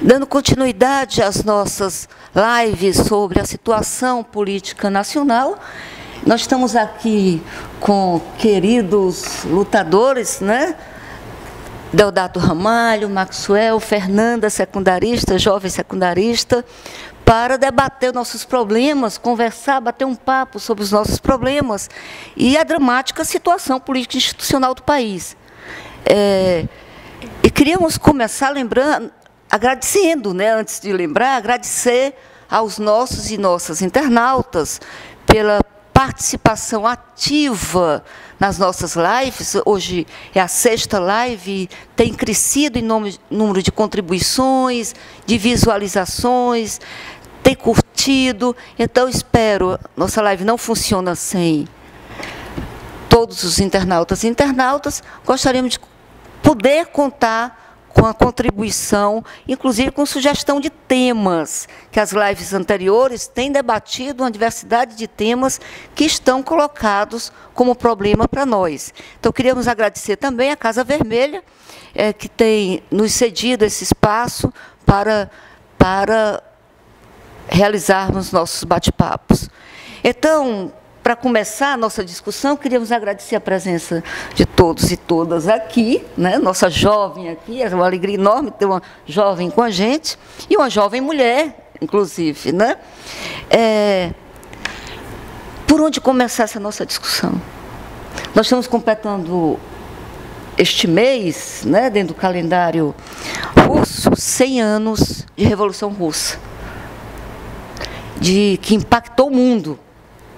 Dando continuidade às nossas lives sobre a situação política nacional, nós estamos aqui com queridos lutadores, né? Deodato Ramalho, Maxwell, Fernanda, secundarista, jovem secundarista, para debater nossos problemas, conversar, bater um papo sobre os nossos problemas e a dramática situação política e institucional do país. E queríamos começar lembrando, agradecendo, né, antes de lembrar, agradecer aos nossos e nossas internautas pela participação ativa nas nossas lives. Hoje é a 6ª live, tem crescido em número de contribuições, de visualizações, tem curtido. Então, espero, nossa live não funciona sem todos os internautas e internautas. Gostaríamos de poder contar com a contribuição, inclusive com sugestão de temas, que as lives anteriores têm debatido uma diversidade de temas que estão colocados como problema para nós. Então, queríamos agradecer também à Casa Vermelha, que tem nos cedido esse espaço para realizarmos nossos bate-papos. Então, para começar a nossa discussão, queríamos agradecer a presença de todos e todas aqui, né? Nossa jovem aqui, é uma alegria enorme ter uma jovem com a gente, e uma jovem mulher, inclusive, né? Por onde começar essa nossa discussão? Nós estamos completando este mês, né, dentro do calendário russo, 100 anos de Revolução Russa, que impactou o mundo.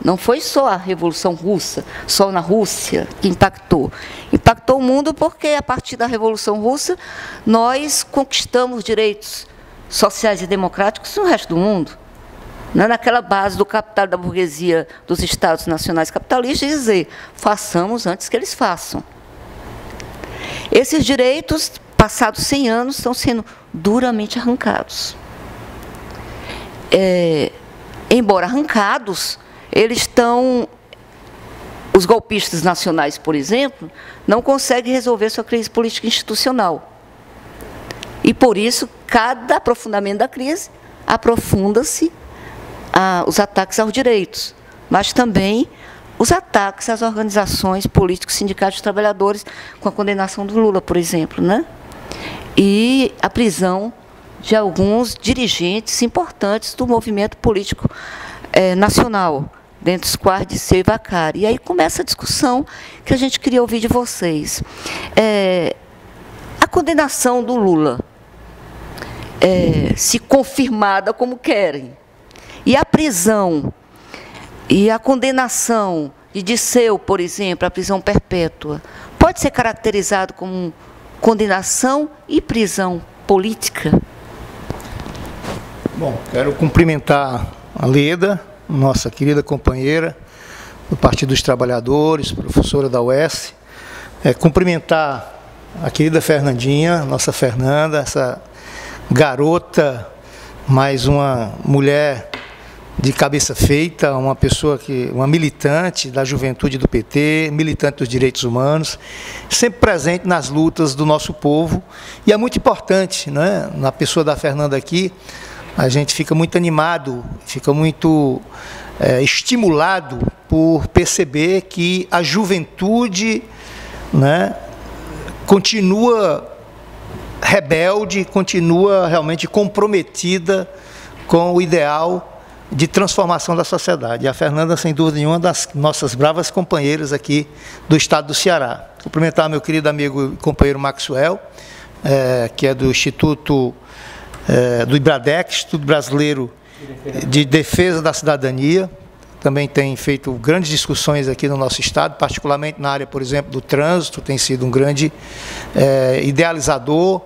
Não foi só a Revolução Russa, só na Rússia que impactou. Impactou o mundo porque, a partir da Revolução Russa, nós conquistamos direitos sociais e democráticos no resto do mundo. Naquela base do capital da burguesia dos Estados nacionais capitalistas, dizer, façamos antes que eles façam. Esses direitos, passados 100 anos, estão sendo duramente arrancados. Embora arrancados, os golpistas nacionais, por exemplo, não conseguem resolver sua crise política institucional. E, por isso, cada aprofundamento da crise, aprofunda-se os ataques aos direitos, mas também os ataques às organizações políticos, sindicatos de trabalhadores, com a condenação do Lula, por exemplo, né? E a prisão de alguns dirigentes importantes do movimento político nacional, dentre os quais Dirceu e Vacari. E aí começa a discussão que a gente queria ouvir de vocês. A condenação do Lula, se confirmada como querem, e a prisão, e a condenação de Dirceu, por exemplo, a prisão perpétua, pode ser caracterizado como condenação e prisão política? Bom, quero cumprimentar a Leda, nossa querida companheira do Partido dos Trabalhadores, professora da UES, cumprimentar a querida Fernandinha, nossa Fernanda, essa garota, mais uma mulher de cabeça feita, uma militante da juventude do PT, militante dos direitos humanos, sempre presente nas lutas do nosso povo, e é muito importante, né, na pessoa da Fernanda aqui, a gente fica muito animado, fica muito estimulado por perceber que a juventude, né, continua rebelde, continua realmente comprometida com o ideal de transformação da sociedade. E a Fernanda, sem dúvida nenhuma, das nossas bravas companheiras aqui do estado do Ceará. Cumprimentar meu querido amigo e companheiro Maxwell, que é do Instituto do IBRADEC, Instituto Brasileiro de Defesa da Cidadania. Também tem feito grandes discussões aqui no nosso estado, particularmente na área, por exemplo, do trânsito, tem sido um grande idealizador,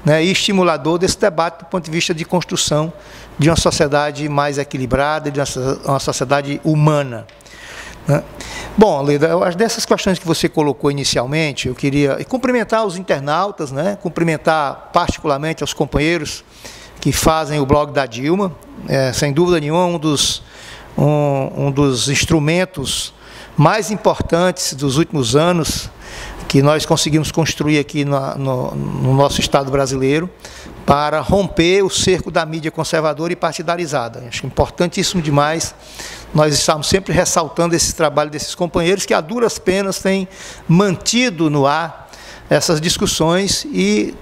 né, e estimulador desse debate do ponto de vista de construção de uma sociedade mais equilibrada, de uma sociedade humana, né? Bom, Leda, eu acho dessas questões que você colocou inicialmente, eu queria cumprimentar os internautas, né, cumprimentar particularmente aos companheiros que fazem o blog da Dilma, sem dúvida nenhuma um dos instrumentos mais importantes dos últimos anos que nós conseguimos construir aqui no nosso Estado brasileiro, para romper o cerco da mídia conservadora e partidarizada. Acho importantíssimo demais nós estamos sempre ressaltando esse trabalho desses companheiros que, a duras penas, têm mantido no ar essas discussões, e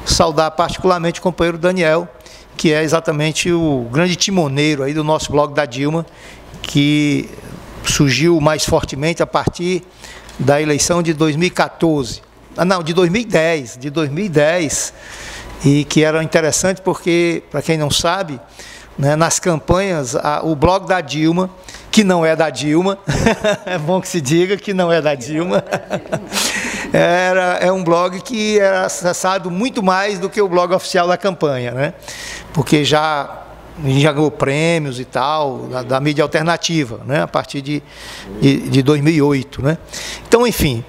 saudar particularmente o companheiro Daniel, que é exatamente o grande timoneiro aí do nosso blog da Dilma, que surgiu mais fortemente a partir da eleição de 2014. Não, de 2010, e que era interessante porque, para quem não sabe, né, nas campanhas, o blog da Dilma, que não é da Dilma, é bom que se diga que não é da Dilma, é um blog que era acessado muito mais do que o blog oficial da campanha, né? Porque já ganhou prêmios e tal, da mídia alternativa, né? A partir de 2008. Né? Então, enfim,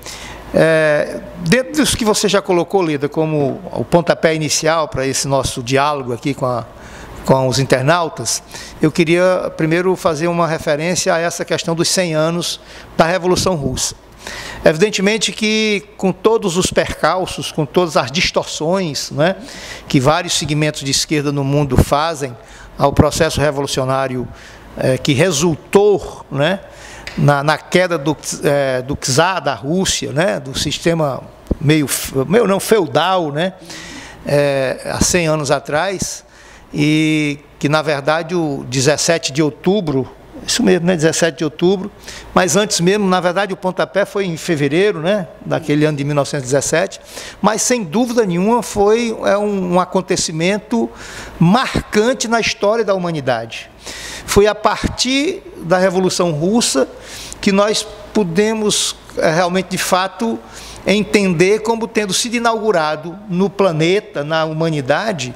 dentro dos que você já colocou, Leda, como o pontapé inicial para esse nosso diálogo aqui com os internautas, eu queria primeiro fazer uma referência a essa questão dos 100 anos da Revolução Russa. Evidentemente que, com todos os percalços, com todas as distorções, né, que vários segmentos de esquerda no mundo fazem ao processo revolucionário que resultou, né, na queda do czar da Rússia, né, do sistema meio não feudal, né, há 100 anos atrás, e que, na verdade, o 17 de outubro, isso mesmo, né, 17 de outubro, mas antes mesmo, na verdade, o pontapé foi em fevereiro, né, daquele ano de 1917, mas, sem dúvida nenhuma, foi um acontecimento marcante na história da humanidade. Foi a partir da Revolução Russa que nós pudemos realmente, de fato, entender como tendo sido inaugurado no planeta, na humanidade,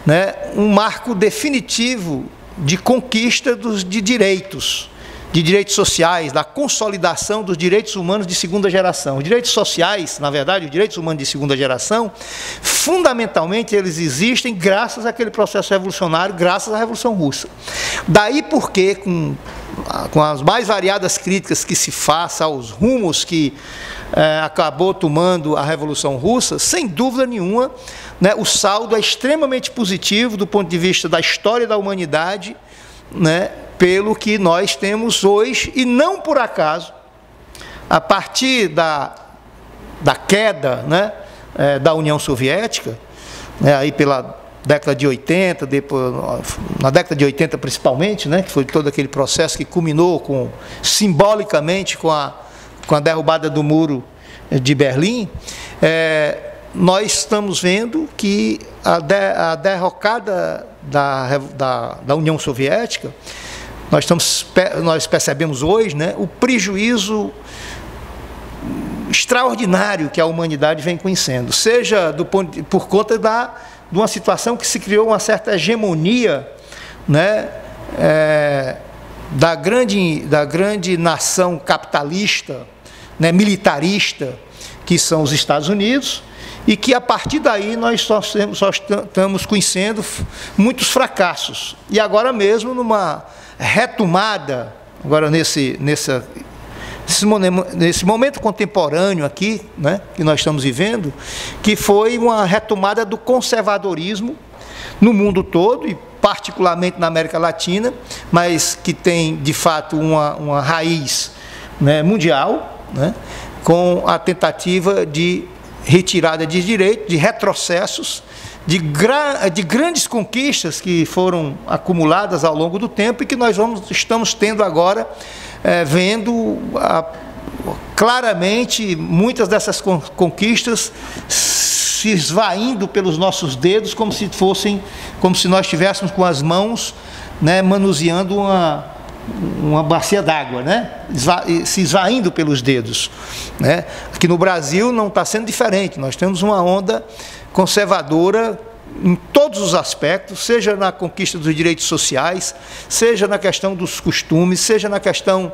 né, um marco definitivo de conquista de direitos sociais, da consolidação dos direitos humanos de segunda geração. Os direitos sociais, na verdade, os direitos humanos de segunda geração, fundamentalmente, eles existem graças àquele processo revolucionário, graças à Revolução Russa. Daí porque, com as mais variadas críticas que se faça aos rumos que acabou tomando a Revolução Russa, sem dúvida nenhuma, né, o saldo é extremamente positivo do ponto de vista da história da humanidade, né, pelo que nós temos hoje, e não por acaso, a partir da queda, né, da União Soviética, né, aí pela década de 80, depois, na década de 80 principalmente, né, que foi todo aquele processo que culminou simbolicamente com a derrubada do muro de Berlim, nós estamos vendo que a derrocada da União Soviética, nós percebemos hoje, né, o prejuízo extraordinário que a humanidade vem conhecendo, seja por conta de uma situação que se criou uma certa hegemonia, né, da grande nação capitalista, né, militarista, que são os Estados Unidos, e que, a partir daí, nós só estamos conhecendo muitos fracassos. E agora mesmo, numa retomada, agora nesse momento contemporâneo aqui, né, que nós estamos vivendo, que foi uma retomada do conservadorismo no mundo todo, e particularmente na América Latina, mas que tem, de fato, uma raiz, né, mundial, né, com a tentativa de retirada de direitos, de retrocessos, de grandes conquistas que foram acumuladas ao longo do tempo e que nós estamos tendo agora, vendo claramente muitas dessas conquistas se esvaindo pelos nossos dedos, como se nós estivéssemos com as mãos, né, manuseando uma bacia d'água, né, se esvaindo pelos dedos, né. Aqui no Brasil não está sendo diferente, nós temos uma onda conservadora em todos os aspectos, seja na conquista dos direitos sociais, seja na questão dos costumes, seja na questão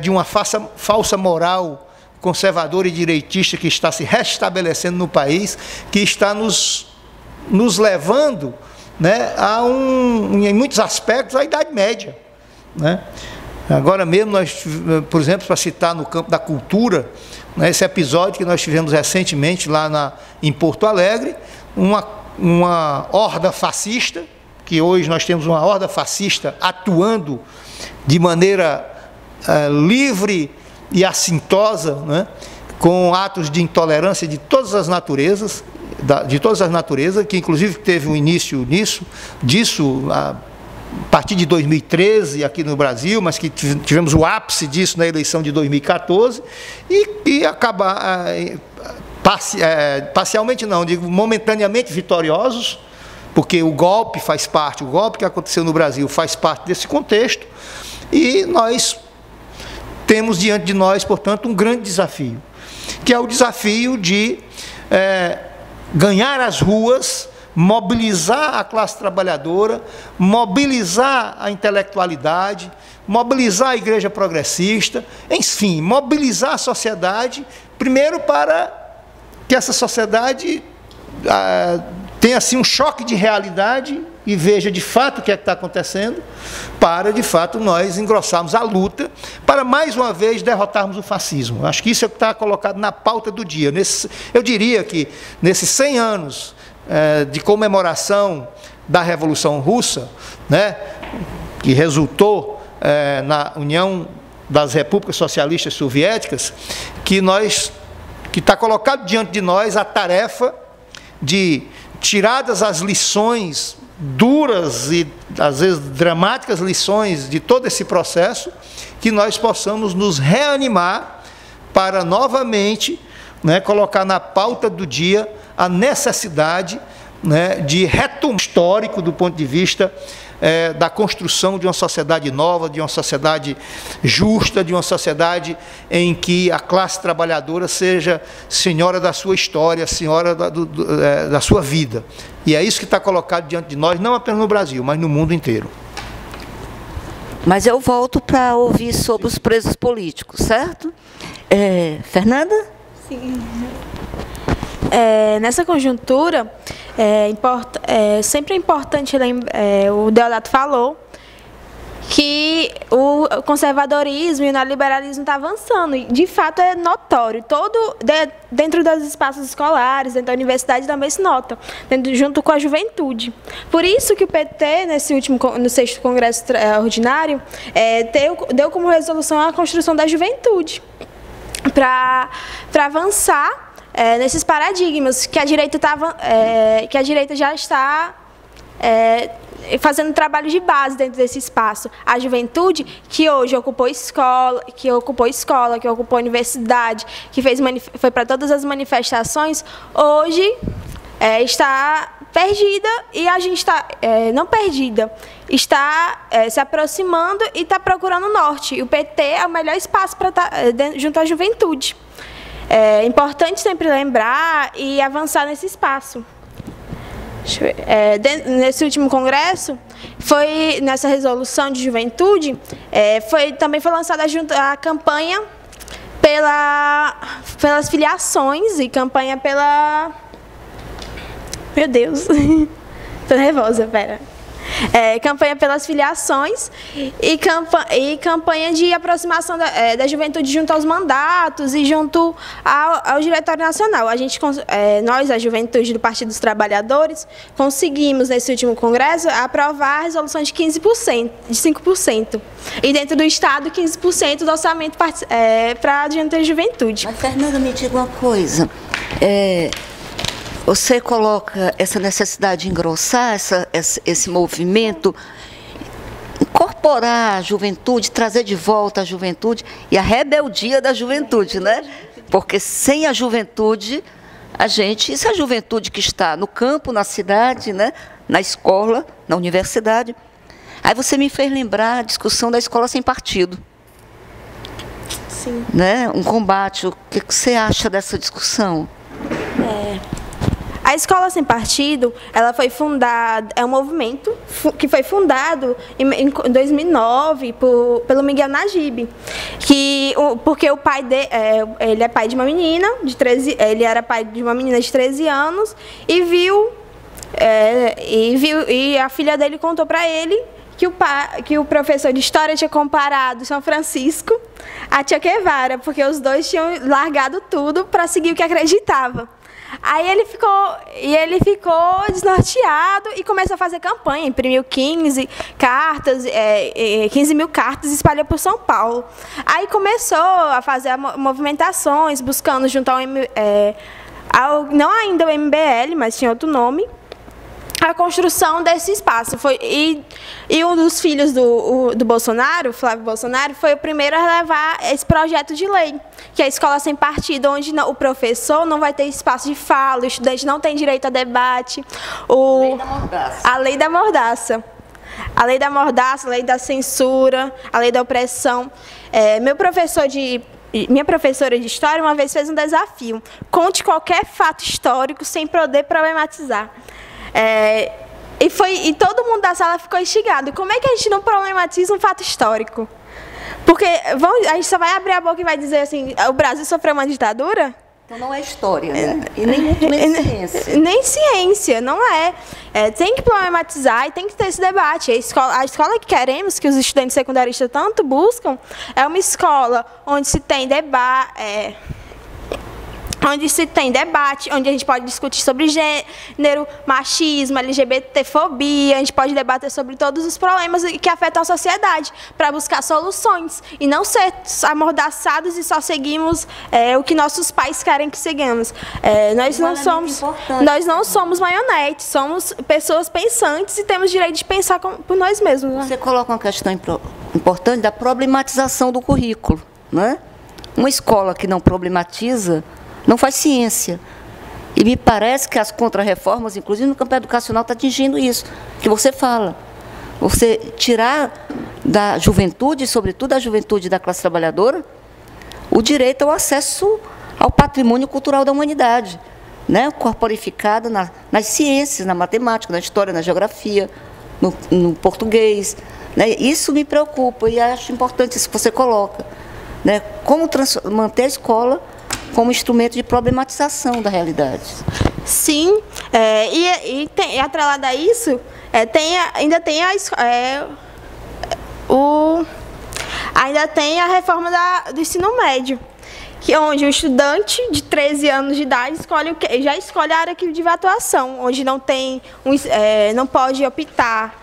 de uma falsa moral conservadora e direitista que está se restabelecendo no país, que está nos levando, né, em muitos aspectos, à Idade Média, né? Agora mesmo, nós, por exemplo, para citar no campo da cultura, né, esse episódio que nós tivemos recentemente lá em Porto Alegre, uma uma horda fascista, que hoje nós temos uma horda fascista atuando de maneira livre e assintosa, né, com atos de intolerância de todas as naturezas, que inclusive teve um início disso a partir de 2013 aqui no Brasil, mas que tivemos o ápice disso na eleição de 2014, e acabar parcialmente não, digo momentaneamente vitoriosos, porque o golpe faz parte, o golpe que aconteceu no Brasil faz parte desse contexto, e nós temos diante de nós, portanto, um grande desafio, que é o desafio de ganhar as ruas, mobilizar a classe trabalhadora, mobilizar a intelectualidade, mobilizar a igreja progressista, enfim, mobilizar a sociedade, primeiro para que essa sociedade tenha assim um choque de realidade e veja de fato o que é que está acontecendo, para de fato nós engrossarmos a luta, para mais uma vez derrotarmos o fascismo. Acho que isso é o que está colocado na pauta do dia. Eu diria que nesses 100 anos de comemoração da Revolução Russa, né, que resultou na União das Repúblicas Socialistas Soviéticas, que está colocado diante de nós a tarefa de, tiradas as lições duras e às vezes dramáticas lições de todo esse processo, que nós possamos nos reanimar para novamente, né, colocar na pauta do dia a necessidade, né, de retomar histórico do ponto de vista da construção de uma sociedade nova, de uma sociedade justa, de uma sociedade em que a classe trabalhadora seja senhora da sua história, senhora da sua vida. E é isso que está colocado diante de nós, não apenas no Brasil, mas no mundo inteiro. Mas eu volto para ouvir sobre os presos políticos, certo? Fernanda? Sim. Nessa conjuntura, sempre é importante lembrar, o Deodato falou, que o conservadorismo e o neoliberalismo está avançando, e de fato é notório, dentro dos espaços escolares, dentro da universidade também se nota, junto com a juventude. Por isso que o PT, no 6º Congresso Ordinário, deu como resolução a construção da juventude, para avançar nesses paradigmas que a direita já está fazendo trabalho de base dentro desse espaço. A juventude que hoje ocupou escola, que ocupou universidade, que foi para todas as manifestações, hoje está perdida, e a gente está, não perdida, está se aproximando e está procurando o norte. E o PT é o melhor espaço para estar junto à juventude. É importante sempre lembrar e avançar nesse espaço. Nesse último congresso, nessa resolução de juventude, também foi lançada a campanha pelas filiações e campanha pela... Meu Deus, estou nervosa, pera. Campanha pelas filiações e campanha de aproximação da juventude junto aos mandatos e junto ao Diretório Nacional. Nós, a juventude do Partido dos Trabalhadores, conseguimos, nesse último congresso, aprovar a resolução de 5%. E dentro do Estado, 15% do orçamento para a juventude. Mas, Fernanda, me diga uma coisa. Você coloca essa necessidade de engrossar esse movimento, incorporar a juventude, trazer de volta a juventude e a rebeldia da juventude, né? Porque sem a juventude, se a juventude que está no campo, na cidade, né? Na escola, na universidade, aí você me fez lembrar a discussão da escola sem partido. Sim. Né? Um combate. O que você acha dessa discussão? A Escola Sem Partido, ela foi fundada, é um movimento que foi fundado em 2009 pelo Miguel Najib, porque o pai ele é pai de uma menina de 13, ele era pai de uma menina de 13 anos e a filha dele contou para ele que o professor de história tinha comparado São Francisco a Che Guevara, porque os dois tinham largado tudo para seguir o que acreditava. Aí ele ficou desnorteado e começou a fazer campanha, imprimiu 15 cartas, 15 mil cartas e espalhou por São Paulo. Aí começou a fazer movimentações, buscando junto não ainda o MBL, mas tinha outro nome, a construção desse espaço. E um dos filhos do Bolsonaro, Flávio Bolsonaro, foi o primeiro a levar esse projeto de lei, que é a escola sem partido, onde o professor não vai ter espaço de fala, o estudante não tem direito a debate. A lei da mordaça. A lei da mordaça, a lei da censura, a lei da opressão. Minha professora de História uma vez fez um desafio: conte qualquer fato histórico sem poder problematizar. E todo mundo da sala ficou instigado. Como é que a gente não problematiza um fato histórico? Porque a gente só vai abrir a boca e vai dizer assim, o Brasil sofreu uma ditadura? Então não é história, né? E nem ciência. Nem ciência, não é. Tem que problematizar e tem que ter esse debate. A escola que queremos, que os estudantes secundaristas tanto buscam, é uma escola onde se tem debate, onde a gente pode discutir sobre gênero, machismo, LGBTfobia, a gente pode debater sobre todos os problemas que afetam a sociedade, para buscar soluções, e não ser amordaçados e só seguimos o que nossos pais querem que sigamos. Nós não somos marionetes, somos pessoas pensantes e temos direito de pensar por nós mesmos. Né? Você coloca uma questão importante da problematização do currículo, né? Uma escola que não problematiza não faz ciência. E me parece que as contrarreformas, inclusive no campo educacional, está atingindo isso, que você fala. Você tirar da juventude, sobretudo da juventude da classe trabalhadora, o direito ao acesso ao patrimônio cultural da humanidade, né? Corporificado nas ciências, na matemática, na história, na geografia, no português. Né? Isso me preocupa e acho importante isso que você coloca. Né? Como manter a escola como instrumento de problematização da realidade. Sim, e atrelado a isso, ainda tem a reforma do ensino médio, que onde o estudante de 13 anos de idade já escolhe a área de atuação, onde não pode optar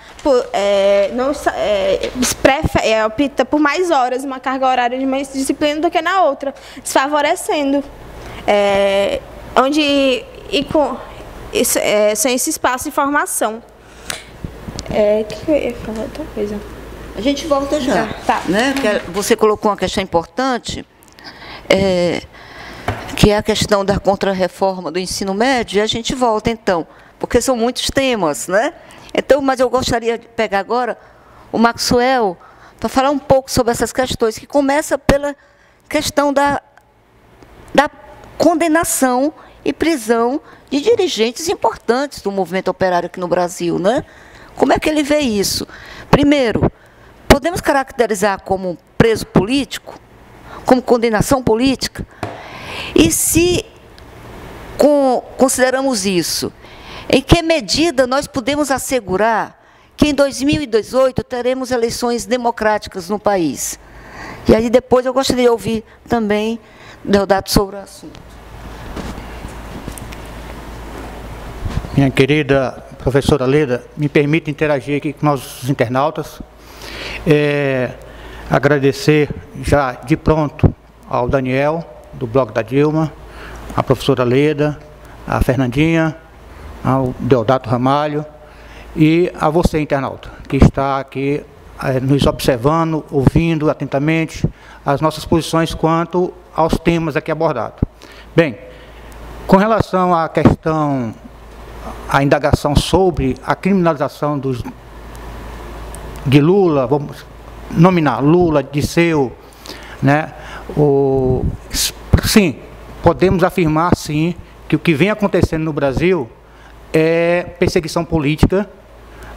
opta por mais horas, uma carga horária de mais disciplina do que na outra, desfavorecendo. Sem esse espaço de formação. Que eu ia falar outra coisa. A gente volta já. Tá. Né? Você colocou uma questão importante, que é a questão da contrarreforma do ensino médio, e a gente volta então, porque são muitos temas, né? Então, mas eu gostaria de pegar agora o Maxwell para falar um pouco sobre essas questões, que começa pela questão da condenação e prisão de dirigentes importantes do movimento operário aqui no Brasil, né? Como é que ele vê isso? Primeiro, podemos caracterizar como preso político, como condenação política? E se consideramos isso, em que medida nós podemos assegurar que em 2018 teremos eleições democráticas no país? E aí depois eu gostaria de ouvir também Deodato sobre o assunto. Minha querida professora Leda, me permite interagir aqui com nossos internautas. Agradecer já de pronto ao Daniel, do blog da Dilma, a professora Leda, a Fernandinha, ao Deodato Ramalho e a você, internauta, que está aqui nos observando, ouvindo atentamente as nossas posições quanto aos temas aqui abordados. Bem, com relação à questão, a indagação sobre a criminalização de Lula, vamos nominar Lula, Dirceu, né? Sim, podemos afirmar, sim, que o que vem acontecendo no Brasil é perseguição política,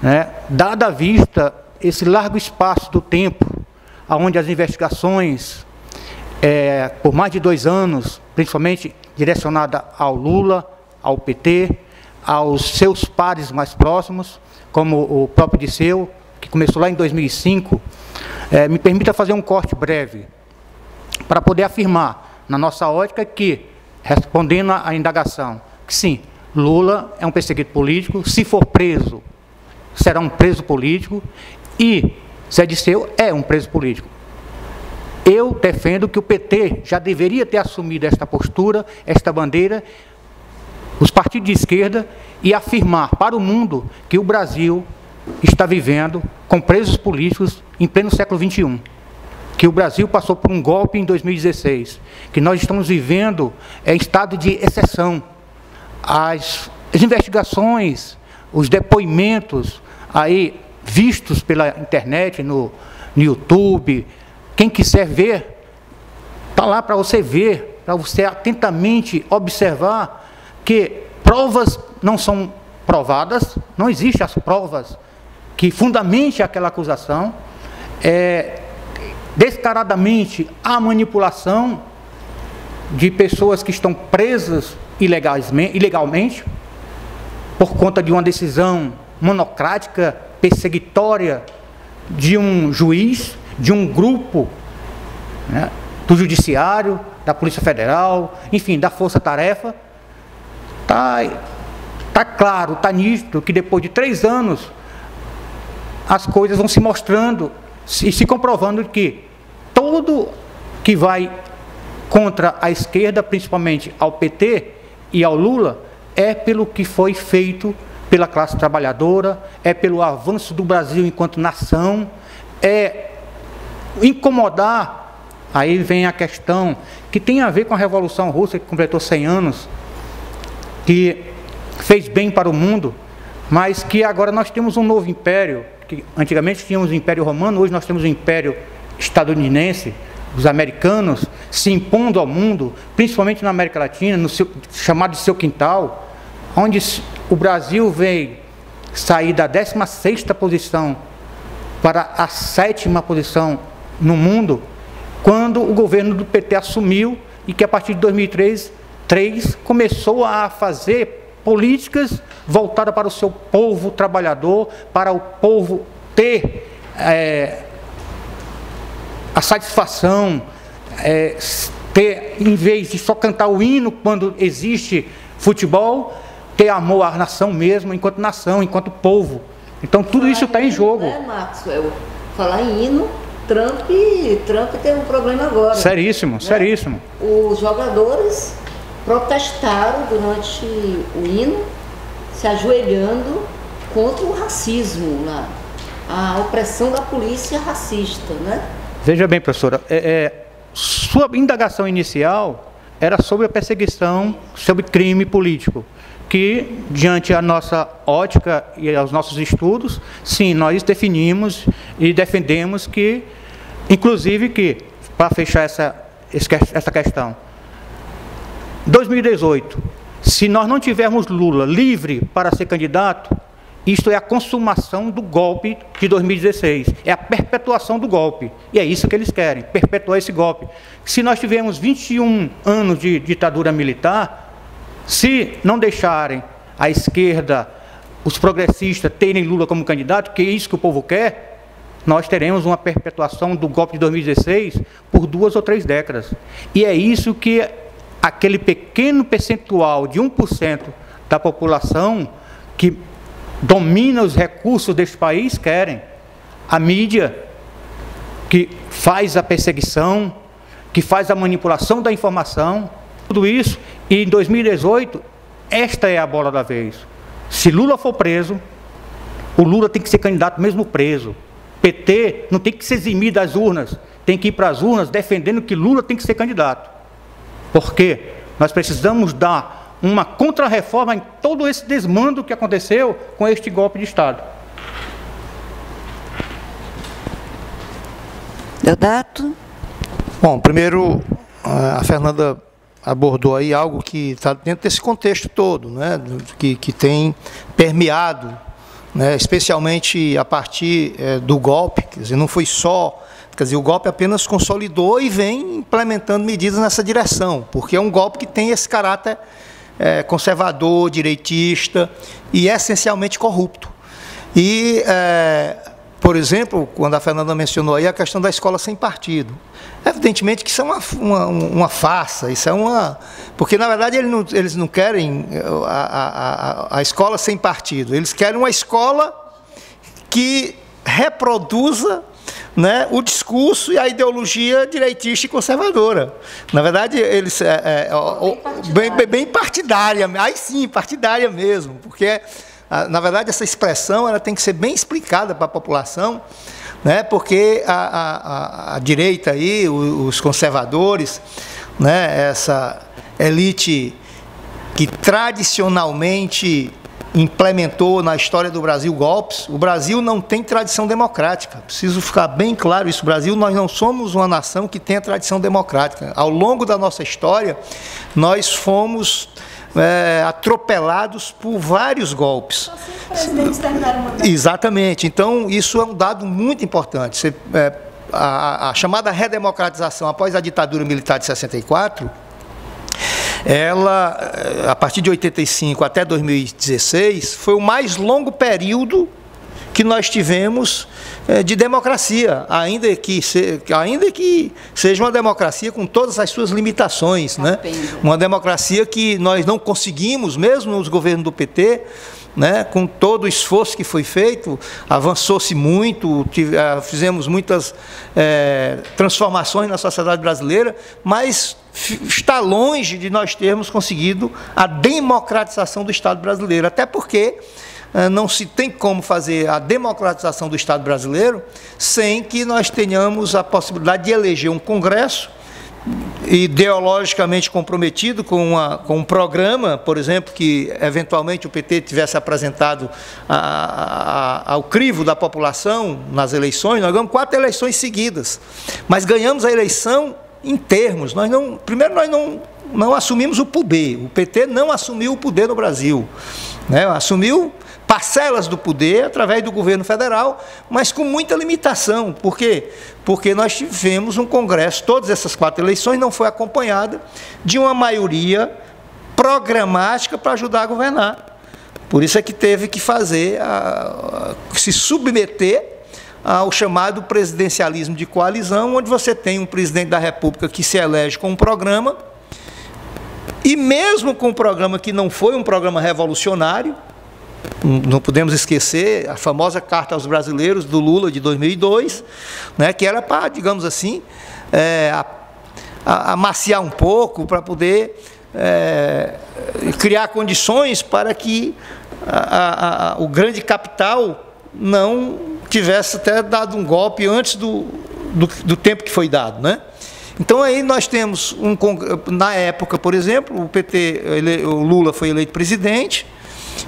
né? Dada a vista esse largo espaço do tempo, onde as investigações, por mais de 2 anos, principalmente direcionada ao Lula, ao PT, aos seus pares mais próximos, como o próprio Dirceu, que começou lá em 2005, me permita fazer um corte breve, para poder afirmar, na nossa ótica, que, respondendo à indagação, que sim, Lula é um perseguido político, se for preso, será um preso político, e Zé Dirceu é um preso político. Eu defendo que o PT já deveria ter assumido esta postura, esta bandeira, os partidos de esquerda, e afirmar para o mundo que o Brasil está vivendo com presos políticos em pleno século XXI. Que o Brasil passou por um golpe em 2016, que nós estamos vivendo em estado de exceção. As investigações, os depoimentos aí vistos pela internet, no YouTube, quem quiser ver, está lá para você ver, para você atentamente observar que provas não são provadas, não existem as provas que fundamentem aquela acusação, descaradamente a manipulação de pessoas que estão presas ilegalmente, por conta de uma decisão monocrática, perseguitória de um juiz, de um grupo, né, do Judiciário, da Polícia Federal, enfim, da Força Tarefa. Tá claro, está nítido que depois de 3 anos as coisas vão se mostrando e se comprovando que todo que vai contra a esquerda, principalmente ao PT e ao Lula, é pelo que foi feito pela classe trabalhadora, é pelo avanço do Brasil enquanto nação, é incomodar. Aí vem a questão que tem a ver com a Revolução Russa, que completou 100 anos, que fez bem para o mundo, mas que agora nós temos um novo império, que antigamente tínhamos o Império Romano, hoje nós temos o Império Estadunidense, os americanos se impondo ao mundo, principalmente na América Latina, no seu, chamado de seu quintal, onde o Brasil veio sair da 16ª posição para a 7ª posição no mundo, quando o governo do PT assumiu e que a partir de 2003 começou a fazer políticas voltadas para o seu povo trabalhador, para o povo ter a satisfação, ter, em vez de só cantar o hino quando existe futebol, ter amor à nação mesmo, enquanto nação, enquanto povo. Então tudo isso está em jogo. Maxwell, falar em hino, Trump tem um problema agora. Seríssimo, né? Seríssimo. Os jogadores protestaram durante o hino, se ajoelhando contra o racismo, a opressão da polícia racista, né? Veja bem, professora, sua indagação inicial era sobre a perseguição, sobre crime político, que, diante a nossa ótica e aos nossos estudos, sim, nós definimos e defendemos que, inclusive que, para fechar essa questão, 2018, se nós não tivermos Lula livre para ser candidato, isto é a consumação do golpe de 2016, é a perpetuação do golpe, e é isso que eles querem, perpetuar esse golpe. Se nós tivermos 21 anos de ditadura militar, se não deixarem a esquerda, os progressistas, terem Lula como candidato, que é isso que o povo quer, nós teremos uma perpetuação do golpe de 2016 por 2 ou 3 décadas. E é isso que aquele pequeno percentual de 1% da população que domina os recursos deste país querem. A mídia que faz a perseguição, que faz a manipulação da informação, tudo isso. E em 2018, esta é a bola da vez. Se Lula for preso, o Lula tem que ser candidato mesmo preso. PT não tem que se eximir das urnas, tem que ir para as urnas defendendo que Lula tem que ser candidato. Porque nós precisamos dar uma contra-reforma em todo esse desmando que aconteceu com este golpe de Estado. Deodato? Bom, primeiro, a Fernanda abordou aí algo que está dentro desse contexto todo, né, que tem permeado, né, especialmente a partir do golpe, quer dizer, não foi só, quer dizer, o golpe apenas consolidou e vem implementando medidas nessa direção, porque é um golpe que tem esse caráter conservador, direitista e essencialmente corrupto. E por exemplo, quando a Fernanda mencionou aí a questão da escola sem partido. Evidentemente que isso é uma farsa, isso é porque, na verdade, eles não querem a escola sem partido, eles querem uma escola que reproduza, né, o discurso e a ideologia direitista e conservadora. Na verdade, eles bem partidária, aí sim, partidária mesmo, porque, na verdade, essa expressão ela tem que ser bem explicada para a população, né, porque a direita aí, os conservadores, né, essa elite que tradicionalmente implementou na história do Brasil golpes. O Brasil não tem tradição democrática. Preciso ficar bem claro isso. O Brasil, nós não somos uma nação que tenha tradição democrática. Ao longo da nossa história, nós fomos atropelados por vários golpes. Exatamente. Então, isso é um dado muito importante. A chamada redemocratização após a ditadura militar de 64, ela, a partir de 85 até 2016, foi o mais longo período que nós tivemos de democracia, ainda que seja uma democracia com todas as suas limitações, né? Uma democracia que nós não conseguimos, mesmo nos governos do PT, né, com todo o esforço que foi feito, avançou-se muito, fizemos muitas transformações na sociedade brasileira, mas está longe de nós termos conseguido a democratização do Estado brasileiro, até porque não se tem como fazer a democratização do Estado brasileiro sem que nós tenhamos a possibilidade de eleger um Congresso ideologicamente comprometido com um programa, por exemplo, que eventualmente o PT tivesse apresentado ao crivo da população nas eleições. Nós ganhamos 4 eleições seguidas, mas ganhamos a eleição em termos. Primeiro, nós não assumimos o poder. O PT não assumiu o poder no Brasil, né? Assumiu parcelas do poder através do governo federal, mas com muita limitação. Por quê? Porque nós tivemos um Congresso, todas essas 4 eleições não foi acompanhada de uma maioria programática para ajudar a governar. Por isso é que teve que se submeter ao chamado presidencialismo de coalizão, onde você tem um presidente da República que se elege com um programa, e mesmo com um programa que não foi um programa revolucionário. Não podemos esquecer a famosa Carta aos Brasileiros do Lula de 2002, né, que era para, digamos assim, amaciar um pouco, para poder criar condições para que o grande capital não tivesse até dado um golpe antes do tempo que foi dado, né? Então aí nós temos, na época, por exemplo, o Lula foi eleito presidente,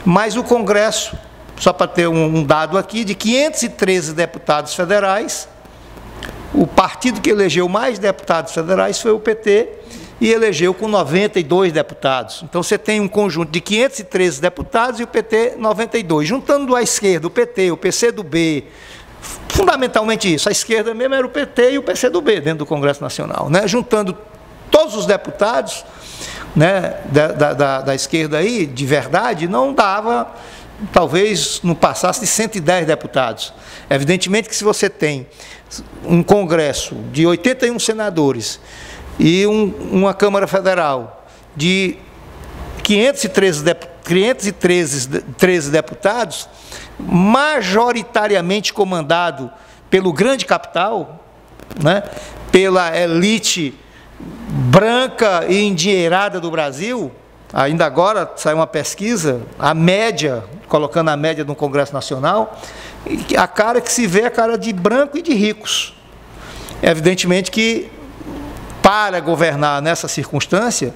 mas o Congresso, só para ter um dado aqui, de 513 deputados federais, o partido que elegeu mais deputados federais foi o PT, e elegeu com 92 deputados. Então você tem um conjunto de 513 deputados e o PT 92. Juntando à esquerda o PT, o PCdoB, fundamentalmente isso, a esquerda mesmo era o PT e o PCdoB dentro do Congresso Nacional, né? Juntando todos os deputados, né, da esquerda aí, de verdade, não dava, talvez não passasse de 110 deputados. Evidentemente que se você tem um Congresso de 81 senadores e uma Câmara Federal de 513 deputados, majoritariamente comandado pelo grande capital, né, pela elite branca e endinheirada do Brasil. Ainda agora saiu uma pesquisa, a média, colocando a média no Congresso Nacional, a cara que se vê é a cara de branco e de ricos. Evidentemente que, para governar nessa circunstância,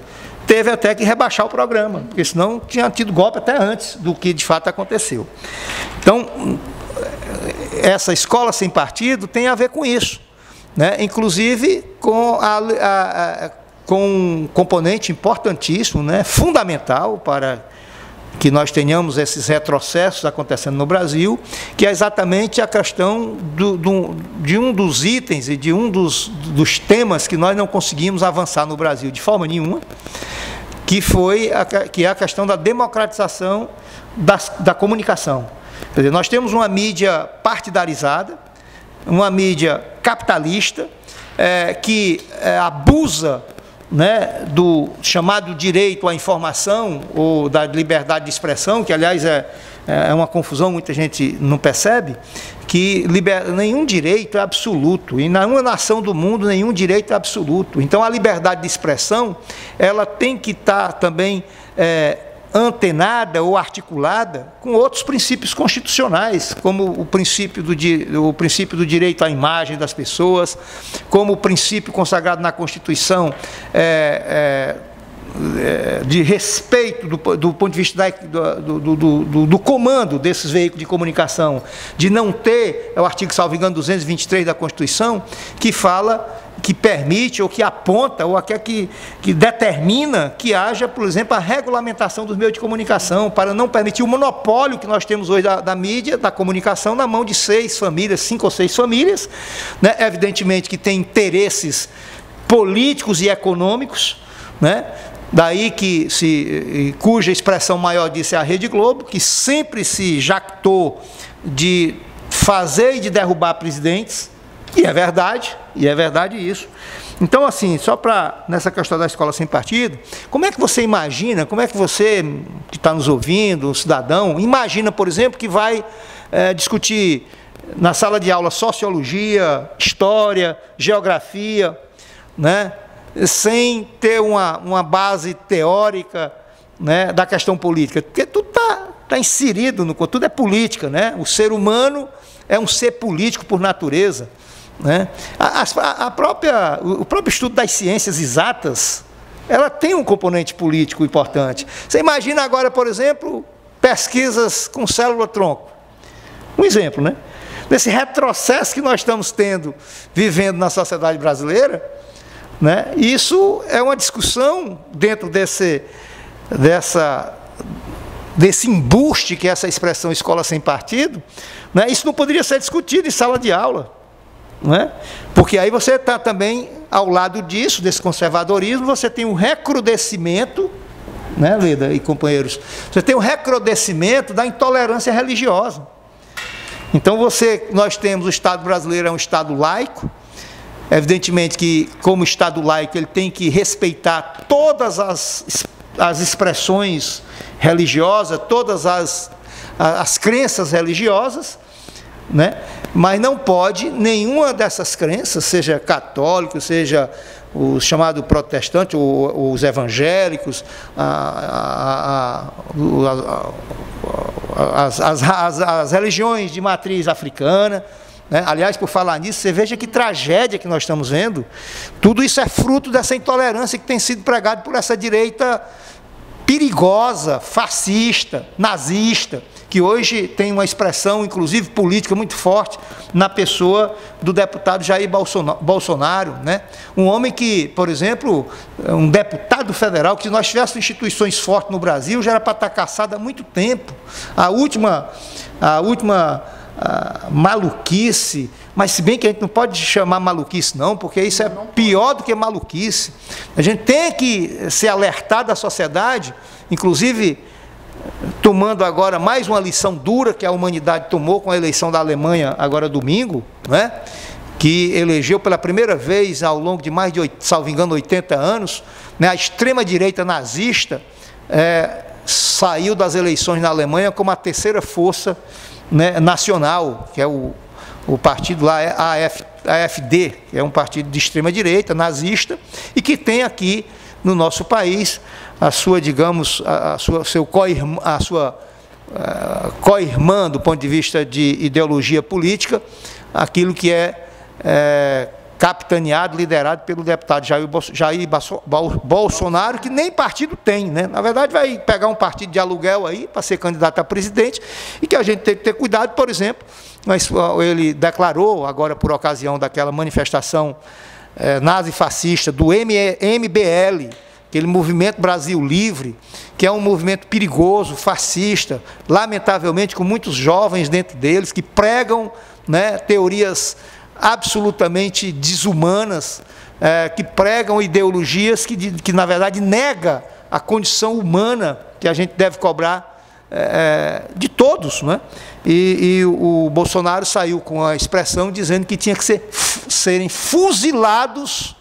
teve até que rebaixar o programa, porque senão tinha tido golpe até antes do que de fato aconteceu. Então, essa escola sem partido tem a ver com isso, né? Inclusive com um componente importantíssimo, né? Fundamental para que nós tenhamos esses retrocessos acontecendo no Brasil, que é exatamente a questão de um dos itens e de um dos temas que nós não conseguimos avançar no Brasil de forma nenhuma, que é a questão da democratização da comunicação. Quer dizer, nós temos uma mídia partidarizada, uma mídia capitalista, que abusa, né, do chamado direito à informação ou da liberdade de expressão, que, aliás, é uma confusão, muita gente não percebe, que nenhum direito é absoluto, e em nenhuma nação do mundo nenhum direito é absoluto. Então, a liberdade de expressão, ela tem que estar também antenada ou articulada com outros princípios constitucionais, como o princípio do direito à imagem das pessoas, como o princípio consagrado na Constituição de respeito do ponto de vista do comando desses veículos de comunicação, de não ter, é o artigo, salvo engano, 223 da Constituição, que fala, que permite, ou que aponta, ou que determina que haja, por exemplo, a regulamentação dos meios de comunicação, para não permitir o monopólio que nós temos hoje da mídia, da comunicação, na mão de 6 famílias, 5 ou 6 famílias, né? Evidentemente que tem interesses políticos e econômicos, né? Daí cuja expressão maior disso é a Rede Globo, que sempre se jactou de fazer e de derrubar presidentes, e é verdade isso. Então, assim, só para, nessa questão da escola sem partido, como é que você imagina, como é que você, que está nos ouvindo, um cidadão, imagina, por exemplo, que vai discutir na sala de aula sociologia, história, geografia, né? Sem ter uma base teórica, né, da questão política, porque tudo está inserido, tudo é política, né? O ser humano é um ser político por natureza, né? O próprio estudo das ciências exatas, ela tem um componente político importante. Você imagina agora, por exemplo, pesquisas com célula-tronco. Um exemplo, né? Desse retrocesso que nós estamos vivendo na sociedade brasileira, né? Isso é uma discussão dentro desse embuste que é essa expressão escola sem partido, né? Isso não poderia ser discutido em sala de aula, né? Porque aí você está também, ao lado disso, desse conservadorismo, você tem um recrudescimento, né, Leda e companheiros, você tem um recrudescimento da intolerância religiosa. Então nós temos o Estado brasileiro, é um Estado laico. Evidentemente que, como Estado laico, ele tem que respeitar todas as expressões religiosas, todas as crenças religiosas, né? Mas não pode nenhuma dessas crenças, seja católico, seja o chamado protestante, ou os evangélicos, as religiões de matriz africana, né? Aliás, por falar nisso, você veja que tragédia que nós estamos vendo. Tudo isso é fruto dessa intolerância que tem sido pregada por essa direita perigosa, fascista, nazista, que hoje tem uma expressão, inclusive política, muito forte na pessoa do deputado Jair Bolsonaro, né? Um homem que, por exemplo, um deputado federal, que se nós tivéssemos instituições fortes no Brasil, já era para estar caçado há muito tempo. A última maluquice, mas se bem que a gente não pode chamar maluquice não, porque isso é pior do que maluquice. A gente tem que ser alertado da sociedade, inclusive tomando agora mais uma lição dura que a humanidade tomou com a eleição da Alemanha agora domingo, né? Que elegeu pela primeira vez ao longo de mais de, salvo engano, 80 anos, né? A extrema-direita nazista saiu das eleições na Alemanha como a terceira força, né, nacional, que é o partido lá, AfD, que é um partido de extrema-direita, nazista, e que tem aqui no nosso país a sua, digamos, a sua co-irmã do ponto de vista de ideologia política, aquilo que é capitaneado, liderado pelo deputado Jair Bolsonaro, que nem partido tem, né? Na verdade, vai pegar um partido de aluguel aí para ser candidato a presidente, e que a gente tem que ter cuidado, por exemplo, mas ele declarou, agora por ocasião daquela manifestação nazi-fascista do MBL, aquele Movimento Brasil Livre, que é um movimento perigoso, fascista, lamentavelmente com muitos jovens dentro deles, que pregam, né, teorias absolutamente desumanas, que pregam ideologias que na verdade nega a condição humana que a gente deve cobrar de todos, né? E o Bolsonaro saiu com a expressão dizendo que tinha que serem fuzilados